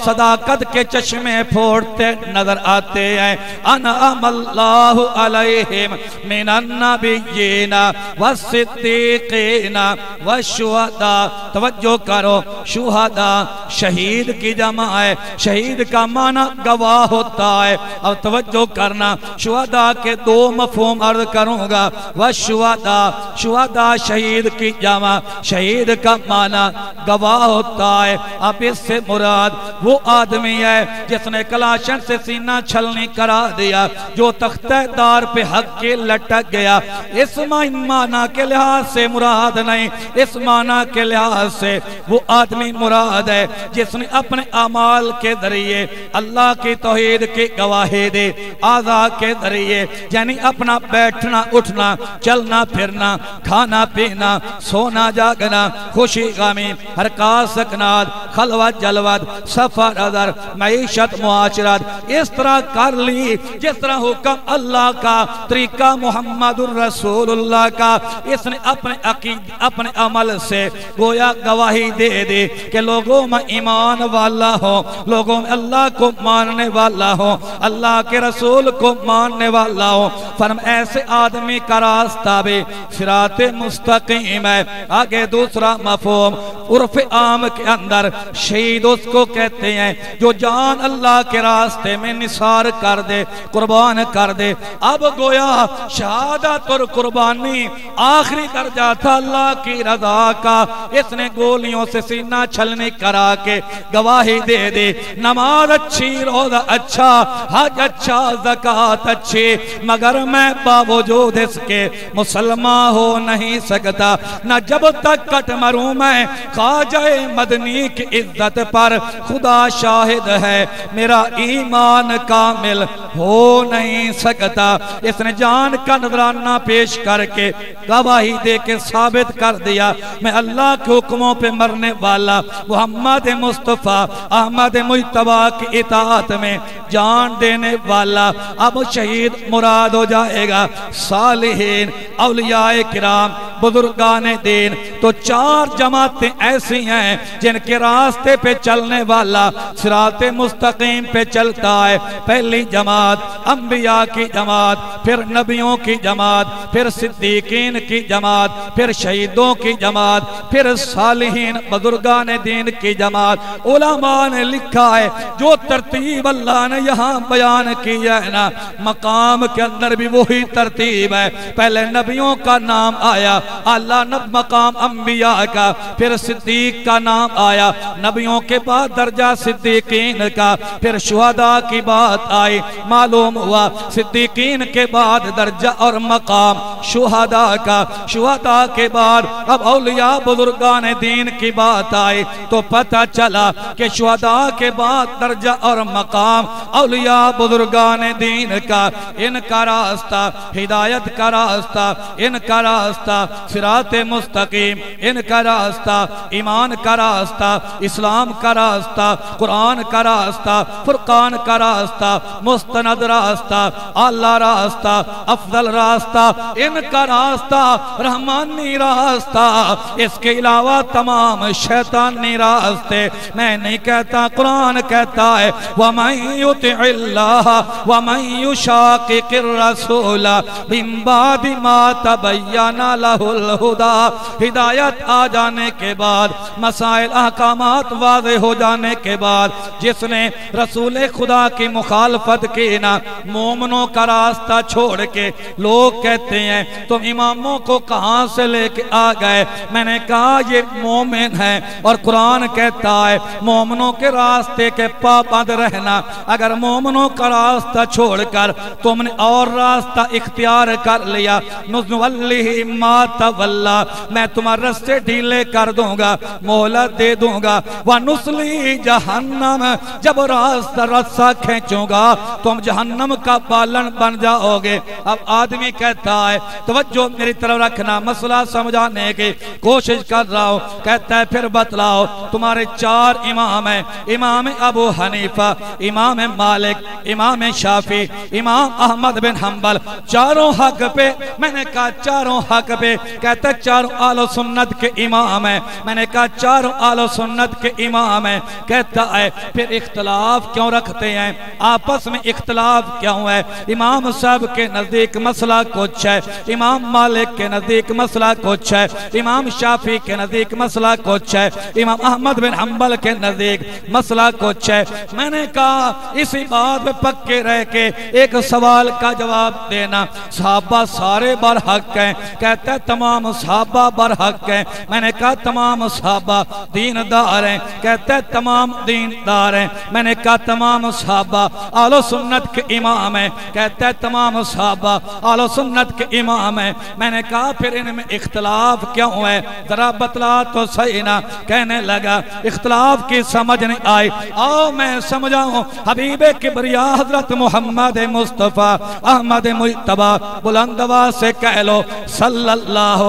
صداقت کے چشمے پھوڑتے نظر آتے ہیں۔ انعم اللہ علیہم من النبیین والصدیقین والشہداء۔ توجہ کرو، شہداء شہید کی جمع ہے، شہید کا معنی گواہ ہوتا ہے۔ اب توجہ کرنا، شہداء کے دو مفہوم عرض کروں گا۔ والشہداء، شہداء شہید کی جمع، شہید کا معنی گواہ ہوتا ہے۔ اب اس سے مراد وہ آدمی ہے جس نے کلاشن سے سینہ چھلنی کرا دیا، جو تختہ دار پہ حق کے لٹک گیا۔ اس معنی کے لحاظ سے مراد نہیں، اس معنی کے لحاظ سے وہ آدمی مراد ہے جس نے اپنے اعمال کے ذریعے اللہ کی توحید کی گواہی دے، اعضاء کے ذریعے، یعنی اپنا بیٹھنا اٹھنا، چلنا پھرنا، کھانا پینا، سونا جاگنا، خوشی غمی، حرکات سکنات، خلوت جلوت، سفر ادر، معیشت معاشرت، اس طرح کر لی جس طرح حکم اللہ کا، طریقہ محمد الرسول اللہ کا. اس نے اپنے عقید اپنے عمل سے گویا گواہی دے دی کہ لوگوں میں ایمان والا ہو، لوگوں میں اللہ کو ماننے والا ہو، اللہ کے رسول کو ماننے والا ہو. فرم ایسے آدمی کا راستہ بھی صراط مستقیم ہے. آگے دوسرا مفہوم عرف عام کے اندر شہید اس کو کہتے ہیں جو جان اللہ کے راستے میں نثار کر دے، قربان کر دے. اب گویا شہادت اور قربانی آخری درجہ تھا اللہ کی رضا کا. اس نے گولیوں سے سینہ چھلنی کرا کے گواہی دے دی، نماز اچھی، روزہ اچھا، حج اچھا، زکوٰۃ اچھی، مگر میں باوجود اس کے مسلمان ہو نہیں سکتا. نہ جب تک کٹ مروں میں خواجہ مدنی کی عزت پر خدا شاہد ہے میرا ایمان کامل ہو نہیں سکتا. اس نے جان کا نذرانہ پیش کر کے گواہی دے کے ثابت کر دیا میں اللہ کے حکموں پہ مرنے والا، محمد مصطفیٰ احمد مجتبی کی اطاعت میں جان دینے والا. اب شہید مراد ہو جائے گا صالحین، اولیاء کرام، بزرگان دین. تو چار جماعتیں ایسی ہیں جن کے راستے پہ چلنے والا صراط مستقیم پہ چلتا ہے. پہلی جماعت انبیاء کی جماعت، پھر نبیوں کی جماعت، پھر صدیقین کی جماعت، پھر شہیدوں کی جماعت، پھر صالحین بزرگان دین کی جماعت. علماء نے لکھا ہے جو ترتیب اللہ نے یہاں بیان کی ہے نا، مقام کے اندر بھی وہی ترتیب ہے. پہلے نبیوں کا نام آیا، اللہ مقام انبیاء کا، پھر صدیق کا نام آیا، نبیوں کے بعد درجہ صدیقین کا، پھر شہداء کی بات آئی. معلوم ہوا صدیقین کے بعد درجہ اور مقام شہداء کا، شہداء کے بعد اب اولیاء بزرگان دین کی بات آئی. تو پتہ چلا کہ شہداء کے بعد درجہ اور مقام اولیاء بزرگان دین کا. ان کا راستہ ہدایت کا راستہ، ان کا راستہ صراط مستقیم، ان کا راستہ ایمان کا راستہ، اسلام کا راستہ، قرآن کا راستہ، فرقان کا راستہ، مستند راستہ، اعلیٰ راستہ، افضل راستہ. ان کا راستہ رحمانی راستہ. اس کے علاوہ تمام شیطانی راستے. میں نہیں کہتا، قرآن کہتا ہے وَمَن يُطِعِ اللَّهَ وَمَن يُشَاقِقِ الرَّسُولَ مِن بَعْدِ مَا تَبَيَّنَ لَهُ الْهُدَىٰ. ہدایت آ جانے کے بعد، مسائل احکامات واضح ہو جانے کے بعد جس نے رسول خدا کی مخالفت کی نا، مومنوں کا راستہ چھوڑ کے لوگ کہتے ہیں تم اماموں کو کہاں سے لے کے آ گئے. میں نے کہا یہ مومن ہے اور قرآن کہتا ہے مومنوں کے راستے کے پابند رہنا. اگر مومنوں کا راستہ چھوڑ کر تم نے اور راستہ اختیار کر لیا، نُذْوَلِّهِ مَا تَوَلَّا، میں تمہارے راستے ڈھیلے کر دوں گا، مہلت دے دوں گا. وَنُصْلِهِ جَهَنَّمَ، جب رستہ کھینچوں گا تم جہنم کا بالن بن جاؤ گے. اب آدمی کہتا ہے توجہ میری طرف رکھنا، مسئلہ سمجھانے کی کوشش کر رہا ہوں. کہتا ہے پھر بتلاؤ تمہارے چار امام ہیں، امام ابو حنیفہ، امام مالک، امام شافعی، امام احمد بن حنبل، چاروں حق پہ. میں نے کہا چاروں حق پہ. کہتا ہے چاروں اہل سنت کے امام ہیں. میں نے کہا چاروں اہل سنت کے امام ہیں. کہتا ہے پھر اختلاف کیوں رکھتے ہیں، آپس میں اختلاف کیوں ہے؟ امام صاحب کے نزدیک مسئلہ کچھ ہے، امام مالک کے نزدیک مسئلہ کچھ ہے، امام شافعی کے نزدیک مسئلہ کچھ ہے، امام احمد بن حنبل کے نزدیک مسئلہ کچھ ہے. میں نے کہا اسی بات میں پکے رہ کے ایک سوال کا جواب دینا. صحابہ سارے برحق ہیں. کہتا ہے تمام صحابہ برحق ہیں. میں نے کہا تمام صحابہ دیندار ہیں. کہتا ہے تمام دیندار ہیں. میں نے کہا تمام صحابہ اہل سنت کے امام ہیں. کہتا ہے تمام صحابہ اہل سنت کے امام ہیں. میں نے کہا پھر ان میں اختلاف کیوں ہے، ذرا بتلا تو صحیح نہ. کہنے لگا اختلاف کی سمجھ نہیں آئی. آؤ میں سمجھاؤں. حبیب کبریا حضرت محمد مصطفیٰ احمد مجتبی، بلند آواز سے کہہ لو صلی اللہ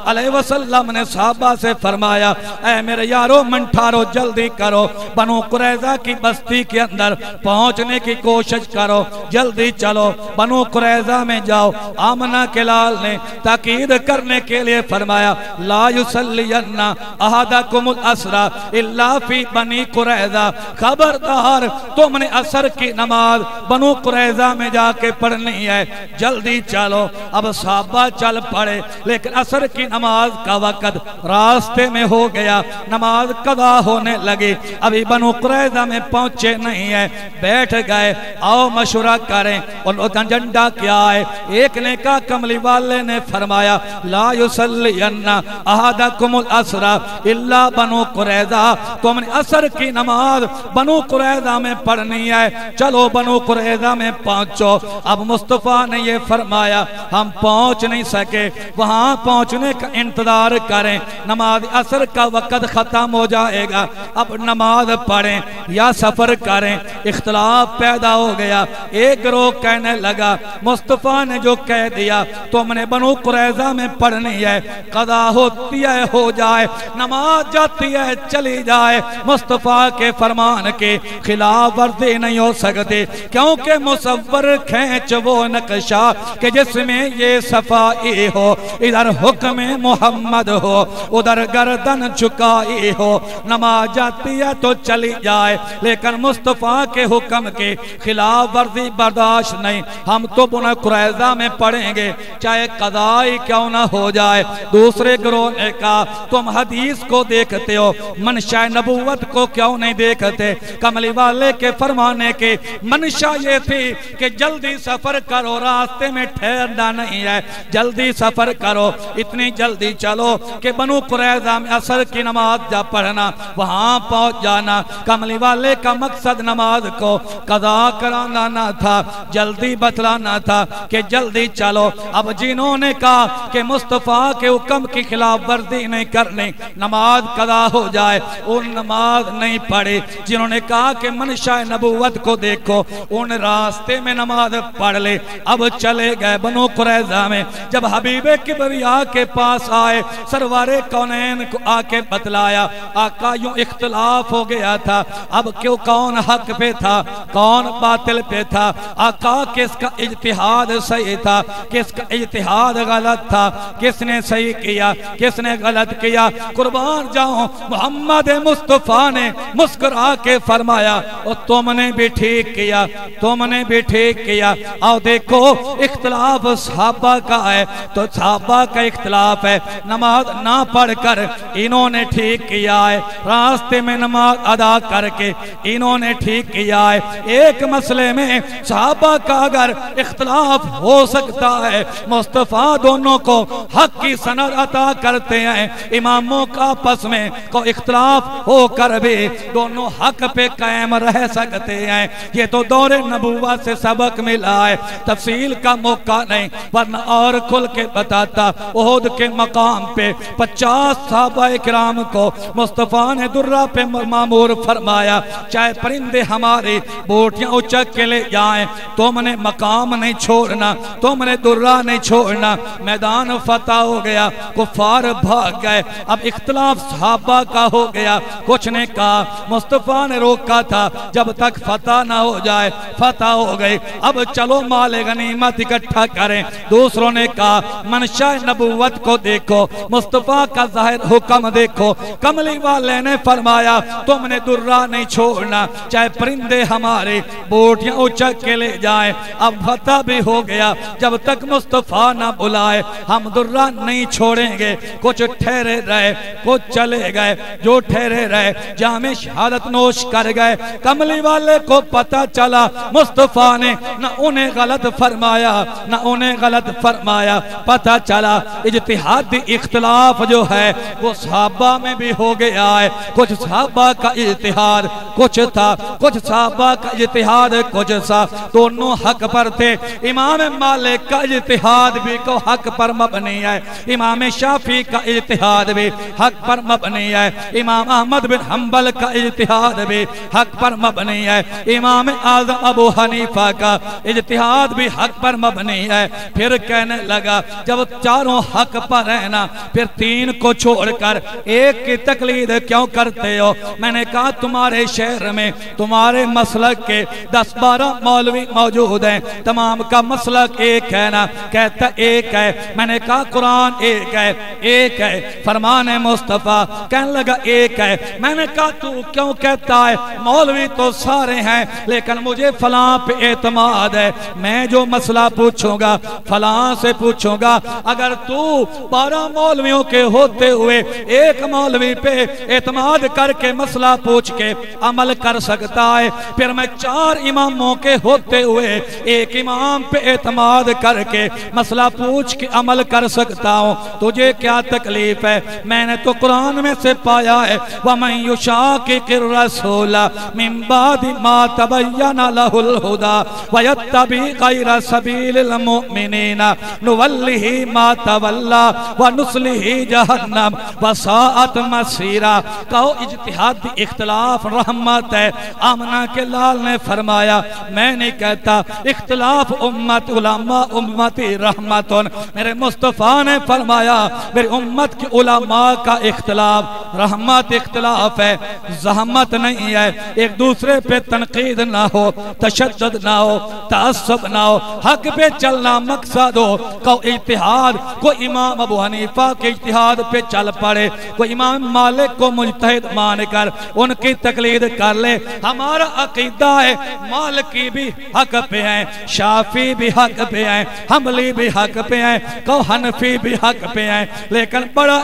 علیہ وسلم نے صحابہ سے فرمایا اے میرے یارو منٹھارو جلدی کرو، بنو قریظہ کی بستی کے اندر پہنچنے کی کوشش کرو، جلدی چلو، بنو قریظہ میں جاؤ۔ آمنہ کے لال نے تاکید کرنے کے لیے فرمایا لا یصلین احدکم العصر الا فی بنی قریظہ، خبردار تم نے عصر کی نماز بنو قریظہ میں جا کے پڑھنی ہے، جلدی چلو۔ اب صحابہ چل پڑے، لیکن عصر کی نماز کا وقت راستے میں ہو گیا، نماز قضا ہونے لگی، ابھی بنو قریظہ میں پہنچے نہیں ہے، بیٹھ گئے، آؤ مشورہ کریں، ان کا جنڈا کیا ہے؟ ایک نے کہا کملی والے نے فرمایا لا یصلین احدکم العصر الا بنو قریظہ، تم نے عصر کی نماز بنو قریظہ میں پڑھنی ہے، چلو بنو قریظہ میں پہنچو۔ اب مصطفیٰ نے یہ فرمایا ہم پہنچ نہیں سکے، وہاں پہنچنے کا انتظار کریں، نماز عصر کا وقت ختم ہو جائے گا، اب نماز پڑھیں یا سفر کریں۔ اختلاف پیدا ہو گیا، ایک گروہ کہنے لگا مصطفیٰ نے جو کہہ دیا تم نے بنو قریظہ میں پڑھنی ہے، قضا ہوتی ہے ہو جائے، نماز جاتی ہے چلی جائے، مصطفیٰ کے فرمان کے خلاف ورزی نہیں ہو سکتی، کیونکہ مصور کھینچ وہ نقشہ کہ جس میں یہ صفائی ہو، ادھر حکم محمد ہو ادھر گردن چکائی ہو، نماز جاتی ہے تو چلی جائے، لیکن مصطفیٰ کے حکم کے خلاف ورزی برداشت نہیں، ہم تو بنو قریظہ میں پڑھیں گے چاہے قضائی کیوں نہ ہو جائے۔ دوسرے گروہ نے کہا تم حدیث کو دیکھتے ہو، منشا نبوت کو کیوں نہیں دیکھتے؟ کملی والے کے فرمانے کے منشا یہ تھی کہ جلدی سفر کرو، راستے میں ٹھہرنا نہیں ہے، جلدی سفر کرو، اتنی جلدی چلو کہ بنو قریظہ میں عصر کی نماز جا پڑھنا، وہاں پہنچ جانا۔ کملی والے کا مقصد نماز کو قضا کرانا نہ تھا، جلدی بتلانا تھا کہ جلدی چلو۔ اب جنہوں نے کہا کہ مصطفیٰ کے حکم کی خلاف ورزی نہیں کرنی، نماز قضا ہو جائے، ان نماز نہیں پڑھی۔ جنہوں نے کہا کہ منشا نبوت کو دیکھو، ان راستے میں نماز پڑھ لے۔ اب چلے گئے بنو قریظہ میں، جب حبیب کبریا کے پاس آئے، سرور کونین کو آ کے بتلایا آقا یوں اختلاف ہو گیا تھا، اب کیوں کون حق پہ تھا کون باطل پہ تھا؟ آقا کس کا اجتہاد صحیح تھا کس کا اجتہاد غلط تھا، کس نے صحیح کیا کس نے غلط کیا؟ قربان جاؤں محمد مصطفیٰ نے مسکرا کے فرمایا اور تم نے بھی ٹھیک کیا تم نے بھی ٹھیک کیا۔ آؤ دیکھو اختلاف صحابہ کا ہے تو صحابہ کا اختلاف ہے، نماز نہ پڑھ کر انہوں نے ٹھیک کیا ہے، راستے میں نماز ادا کر کے انہوں نے ٹھیک کیا ہے۔ ایک مسئلے میں صحابہ کا اگر اختلاف ہو سکتا ہے، مصطفیٰ دونوں کو حق کی سند عطا کرتے ہیں، اماموں کا آپس میں کو اختلاف ہو کر بھی دونوں حق پہ قائم رہ سکتے ہیں۔ یہ تو دور نبوت سے سبق ملا ہے، تفصیل کا موقع نہیں ورنہ اور کھل کے بتاتا۔ احد کے مقام پہ 50 صحابہ اکرام کو مصطفیٰ نے درہ پہ معمور فرمایا، چاہے پرندے ہماری بوٹیاں اچک کے لے جائیں، تم نے مقام نہیں چھوڑنا، تم نے درہ نہیں چھوڑنا۔ میدان فتح ہو گیا، کفار بھاگ گئے۔ اب اختلاف صحابہ کا ہو گیا، کچھ نے کہا مصطفیٰ نے روکا تھا جب تک فتح نہ ہو جائے، فتح ہو گئی، اب چلو مال غنیمت اکٹھا کریں۔ دوسروں نے کہا منشا نبوت کو دیکھو، مصطفیٰ کا ظاہر حکم دیکھو۔ کملی والے نے فرمایا تم نے درہ نہیں چھوڑنا، چاہے پرندے ہمارے بوٹیاں اچک کے لے جائیں۔ اب فتح بھی ہو گیا، جب تک مصطفیٰ نہ بلائے ہم درہ نہیں چھوڑیں گے۔ کچھ ٹھہرے رہے کچھ چلے گئے، جو ٹھہرے رہے جام شہادت نوش کر گئے۔ کملی والے کو پتہ چلا مصطفیٰ نے نہ انہیں غلط فرمایا نہ انہیں غلط فرمایا، پتہ چلا اجتہادی اختلاف جو ہے وہ صحابہ میں بھی ہو گیا ہے۔ کچھ صحابہ کا اجتہاد کچھ تھا، کچھ صحابہ کا اجتہاد کچھ سا، دونوں حق پر تھے۔ امام مالک کا اجتہاد بھی کو حق پر مبنی ہے، امام شافعی کا اجتہاد بھی حق پر مبنی ہے، امام احمد بن حنبل کا اجتہاد بھی حق پر مبنی ہے، امام اعظم ابو حنیفہ کا اجتہاد بھی حق پر مبنی ہے۔ پھر کہنے لگا جب چاروں حق پر پر رہنا، پھر 3 کو چھوڑ کر 1 کی تقلید کیوں کرتے ہو؟ میں نے کہا تمہارے شہر میں تمہارے مسلک کے 10-12 مولوی موجود ہیں، تمام کا مسلک ایک ہے نا؟ کہتا ایک ہے۔ میں نے کہا قرآن ایک ہے، ایک ہے فرمان مصطفیٰ، کہنے لگا ایک ہے۔ میں نے کہا تو کیوں کہتا ہے مولوی تو سارے ہیں لیکن مجھے فلاں پہ اعتماد ہے، میں جو مسئلہ پوچھوں گا فلاں سے پوچھوں گا۔ اگر تو 12 مولویوں کے ہوتے ہوئے ایک مولوی پہ اعتماد کر کے مسئلہ پوچھ کے عمل کر سکتا ہے، پھر میں 4 اماموں کے ہوتے ہوئے ایک امام پہ اعتماد کر کے مسئلہ پوچھ کے عمل کر سکتا ہوں، تجھے کیا تکلیف ہے؟ میں نے تو قرآن میں سے پایا ہے وَمَن يُشَاقِقِ الرَّسُولَ مِن بَعْدِ مَا تَبَيَّنَ لَهُ الْهُدَى وَيَتَّبِعْ غَيْرَ سَبِيلِ الْمُؤْمِنِينَ نُوَلِّهِ مَا تَوَلَّى وَنُصْلِهِ جَهَنَّمَ وَسَاءَتْ مَصِيرًا۔ کہو اجتہادی اختلاف رحمت ہے۔ آمنہ کے لال نے فرمایا میں نہیں کہتا اختلاف امت علماء امتی رحمتن، میرے مصطفیٰ نے فرمایا میری امت کی علماء کا اختلاف رحمت، اختلاف ہے زحمت نہیں ہے، ایک دوسرے پہ تنقید نہ ہو، تشدد نہ ہو، تعصب نہ ہو، حق پہ چلنا مقصد ہو۔ کوئی اجتہاد، کوئی امام ابو حنیفہ کے اجتہاد پہ چل پڑے، کوئی امام مالک کو مجتہد مان کر ان کی تقلید کر لے۔ ہمارا عقیدہ ہے مالکی بھی حق پہ ہیں، شافی بھی حق پہ ہیں، حنبلی بھی حق پہ ہیں، کو حنفی بھی حق پہ ہیں، لیکن بڑا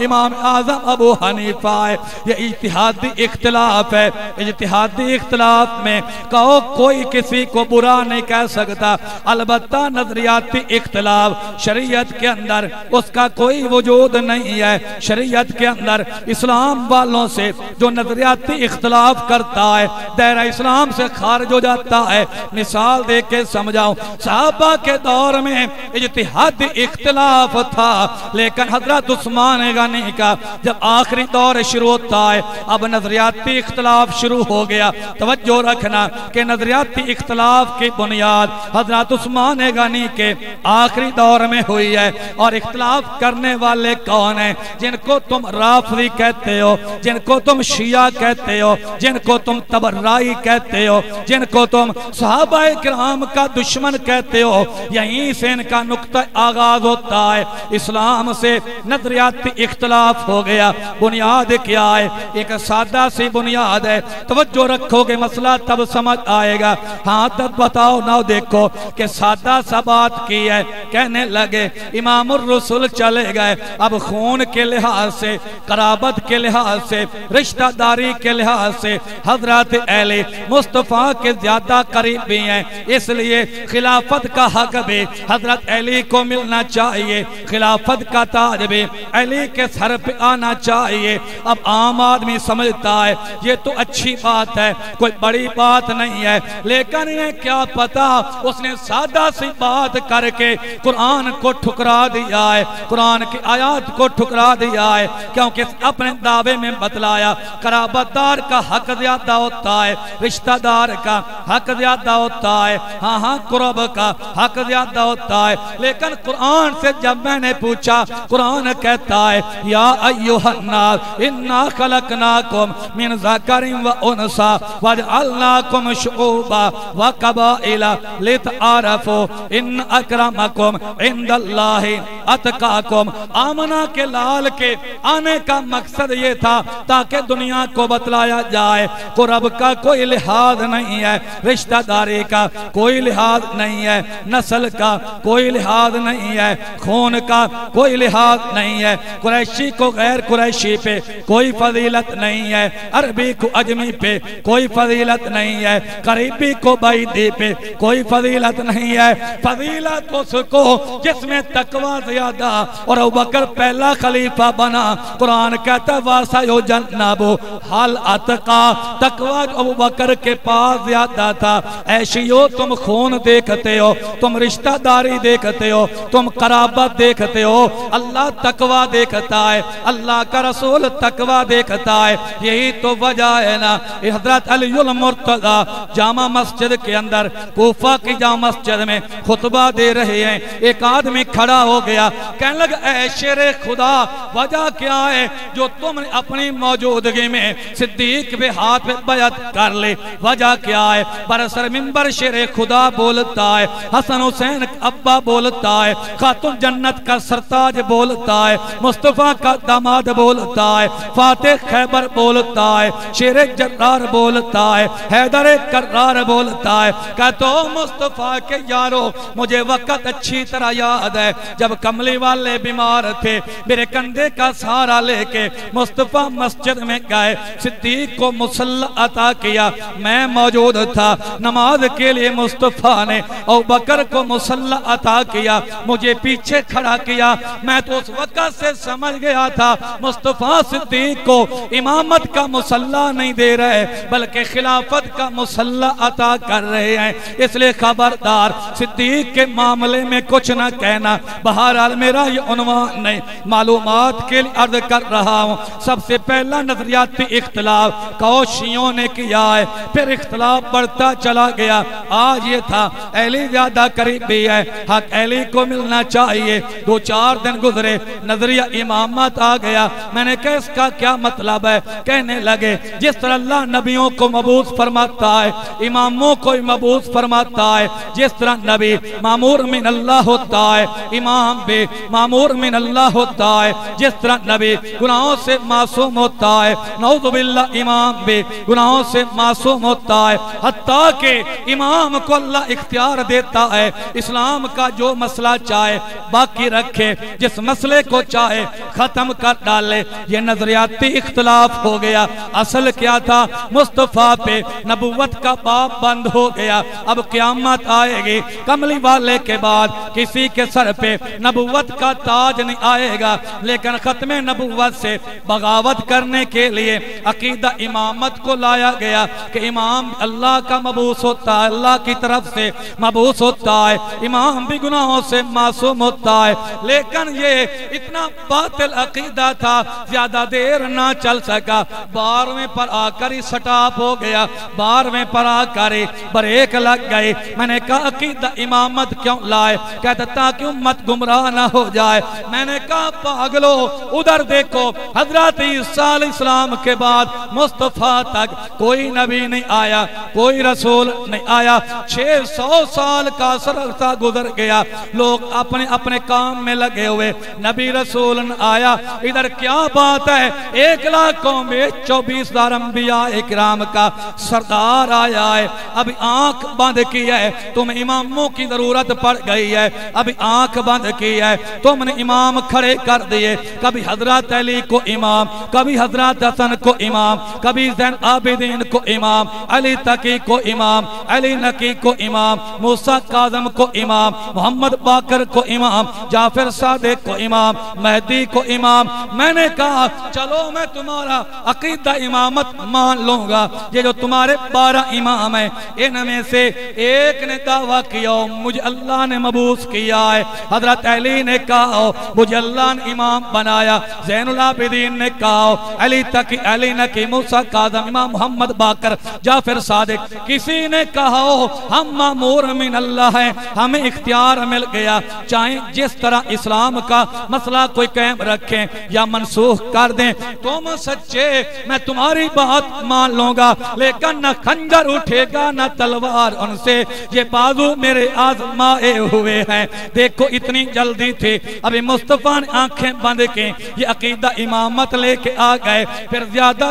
امام اعظم ابو حنیفہ ہے۔ یہ اجتہادی اختلاف ہے، اجتہادی اختلاف میں کہو کوئی کسی کو برا نہیں کہہ سکتا، البتہ نظریاتی اختلاف شریعت کے اندر اس کا کوئی وجود نہیں ہے۔ شریعت کے اندر اسلام والوں سے جو نظریاتی اختلاف کرتا ہے دائرہ اسلام سے خارج ہو جاتا ہے۔ مثال دے کے سمجھاؤں، صحابہ کے دور میں اجتہادی اختلاف تھا، لیکن حضرت عثمان غنی کا جب آخری دور شروع ہوتا ہے اب نظریاتی اختلاف شروع ہو گیا۔ توجہ رکھنا کہ نظریاتی اختلاف کی بنیاد حضرت عثمان غنی کے آخری دور میں ہوئی ہے۔ اور اختلاف کرنے والے کون ہیں؟ جن کو تم رافضی کہتے ہو، جن کو تم شیعہ کہتے ہو، جن کو تم تبرعی کہتے ہو، جن کو تم صحابہ کرام کا دشمن کہتے ہو، یہیں سے ان کا نقطہ آغاز ہوتا ہے۔ اسلام سے نظریاتی اختلاف ہو گیا۔ بنیاد کیا ہے؟ ایک سادہ سی بنیاد ہے، توجہ رکھو گے مسئلہ تب سمجھ آئے گا۔ ہاں تب بتاؤ نہ دیکھو کہ سادہ سا بات کی ہے۔ کہنے لگے امام الرسول چلے گئے، اب خون کے لحاظ سے، قرابت کے لحاظ سے، رشتہ داری کے لحاظ سے حضرت علی مصطفیٰ کے زیادہ قریب بھی ہیں، اس لیے خلافت کا حق بھی حضرت علی کو ملنا چاہیے، خلافت کا تاج بھی علی کے سر پہ آنا چاہیے۔ اب عام آدمی سمجھتا ہے یہ تو اچھی بات ہے، کوئی بڑی بات نہیں ہے، لیکن یہ کیا پتا اس نے سادہ سی بات کر کے قرآن کو ٹھکرا دیا ہے، قرآن کی آیات کو ٹھکرا دیا ہے، کیونکہ اپنے دعوے میں بتلایا قرابت دار کا حق زیادہ ہوتا ہے، رشتہ دار کا حق زیادہ ہوتا ہے، ہاں قرب کا حق زیادہ ہوتا ہے۔ لیکن قرآن سے جب میں نے پوچھا، قرآن کہتا ہے یا ایھا الناس انا خلقناکم من ذکر و انثی وجعلناکم شعوبا وقبائل لتعارفوا ان اکرمکم عند اللہ اتقاکم۔ آمنہ کے لال کے آنے کا مقصد یہ تھا تاکہ دنیا کو بتلایا جائے قرب کا کوئی لحاظ نہیں ہے، رشتہ داری کا کوئی لحاظ نہیں ہے، نسل کا کوئی لحاظ نہیں ہے، خون کا کوئی لحاظ نہیں ہے، قریشی کو غیر قریشی پہ کوئی فضیلت نہیں ہے، عربی کو اجمی پہ کوئی فضیلت نہیں ہے، قریبی کو بعیدی پہ کوئی فضیلت نہیں ہے۔ فضیلت اس کو جس میں تقوی زیادہ، اور ابوبکر پہلا خلیفہ بنا، قرآن کہتا ہے وَسَيُجَنَّبُ الْأَتْقَى، تقوی ابوبکر کے پاس زیادہ تھا۔ ایشیو تم خون دیکھتے ہو، تم رشتہ داری دیکھتے ہو، تم قرابت دیکھتے ہو، اللہ تقوی دیکھتا ہے، اللہ کا رسول تقوی دیکھتا ہے۔ یہی تو وجہ ہے نا حضرت علی المرتضی جامع مسجد کے اندر، کوفہ کی جامع مسجد میں خطبہ دے رہے ہیں، ایک آدمی کھڑا ہو گیا گیا، کہنے لگا اے شیر خدا وجہ کیا ہے جو تم نے اپنی موجودگی میں صدیق پہ ہاتھ پہ بیعت کر لے، وجہ کیا ہے؟ برسر منبر شیر خدا بولتا ہے، حسن حسین ابا بولتا ہے، خاتون جنت کا سرتاج بولتا ہے، مصطفیٰ کا داماد بولتا ہے، فاتح خیبر بولتا ہے، شیر جرار بولتا ہے، حیدر کرار بولتا ہے کہ تو مصطفیٰ کے یارو مجھے وقت اچھی طرح یاد ہے جب کملی والے بیمار تھے، میرے کندھے کا سہارا لے کے مصطفیٰ مسجد میں گئے، صدیق کو مصلی عطا کیا، میں موجود تھا، نماز کے لیے مصطفیٰ نے ابوبکر کو مصلی عطا کیا، مجھے پیچھے کھڑا کیا، میں تو اس وقت سے سمجھ گیا تھا مصطفیٰ صدیق کو امامت کا مصلی نہیں دے رہے بلکہ خلافت کا مصلی عطا کر رہے ہیں، اس لئے خبردار صدیق کے معاملے میں کچھ نہ کہنا۔ بہرحال میرا یہ عنوان نہیں، معلومات کے لیے عرض کر رہا ہوں۔ سب سے پہلا نظریاتی اختلاف شیعوں نے کیا ہے، پھر اختلاف بڑھتا چلا گیا، آج یہ تھا علی زیادہ قریبی ہے، حق علی کو ملنا چاہیے، دو چار دن گزرے نظریہ امامت آ گیا، میں نے کہا اس کا کیا مطلب ہے؟ کہنے لگے جس طرح اللہ نبیوں کو مبعوث فرماتا ہے اماموں کو مبعوث فرماتا ہے، جس طرح نبی مامور من اللہ ہوتا ہے امام بھی مامور من اللہ ہوتا ہے، جس طرح نبی گناہوں سے معصوم ہوتا ہے نعوذ باللہ امام بھی گناہوں سے معصوم ہوتا ہے، حتیٰ کہ امام کو اللہ اختیار دیتا ہے اسلام کا جو مسئلہ چاہے باقی رکھے، جس مسئلے کو چاہے ختم کر ڈالے۔ یہ نظریاتی اختلاف ہو گیا، اصل کیا تھا؟ مصطفیٰ پہ نبوت کا باب بند ہو گیا، اب قیامت آئے گی، کملی والے کے بعد کسی کے سر پہ نبوت کا تاج نہیں آئے گا، لیکن ختم نبوت سے بغاوت کرنے کے لیے عقیدہ امامت کو لایا گیا کہ امام اللہ کا مبعوث ہوتا ہے، اللہ کی طرف سے مبعوث ہوتا ہے، امام بھی گناہوں سے معصوم ہوتا ہے، لیکن یہ اتنا باطل عقیدہ تھا زیادہ دیر نہ چل سکا، 12ویں پر آ کر ہی سٹاپ ہو گیا، 12ویں پر آ کر ہی بریک لگ گئی۔ میں نے کہا عقیدہ امامت کیوں لائے؟ کہتا تاکہ امت گمراہ نہ ہو جائے۔ میں نے کہا پاگلو ادھر دیکھو، حضرت عیسیٰ علیہ السلام کے بعد مصطفیٰ تک کوئی نبی نہیں آیا، کوئی رسول نہیں آیا، 600 سال کا عرصہ گزر گیا، لوگ اپنے اپنے کام میں لگے ہوئے، نبی رسول نہ آیا۔ ادھر کیا بات ہے؟ 1 لاکھ قوم میں 24,000 انبیاء اکرام کا سردار آیا ہے، ابھی آنکھ بند کی ہے، تم اماموں کی ضرورت پڑ گئی ہے، ابھی آنکھ بند کی ہے، تم نے امام کھڑے کر دیے، کبھی حضرت علی کو امام، کبھی حضرت حسن کو امام، کبھی زین عابدین کو امام، علی تقی کو امام، علی نقی کو امام، موسیٰ کاظم کو امام، محمد باقر کو امام، جعفر صادق کو امام، مہدی کو امام۔ میں نے کہا چلو میں تمہارا عقیدہ امامت مان لوں گا، یہ جو تمہارے 12 امام ہیں ان میں سے ایک نے دعویٰ کیا مجھے اللہ نے مبعوث کیا ہے، حضرت علی نے کہا مجھے اللہ نے امام بنایا، زین العابدین نے کہا، علی تقی، علی نقی، موسیٰ کاظم، امام محمد باقر، جعفر صادق، کسی نے کہا ہم مامور من اللہ ہیں، ہمیں اختیار مل گیا، چاہیں جس طرح اسلام کا مسئلہ کوئی قائم رکھیں یا منسوخ کر دیں، تم سچے میں تمہاری بات مان لوں گا، لیکن نہ خنجر اٹھے گا نہ تلوار ان سے، یہ بازو میرے آزمائے ہوئے ہیں۔ دیکھو اتنی جلدی تھی، ابھی مصطفیٰ نے آنکھیں بند کی، یہ عقیدہ امامت لے کے آ گئے، پھر زیادہ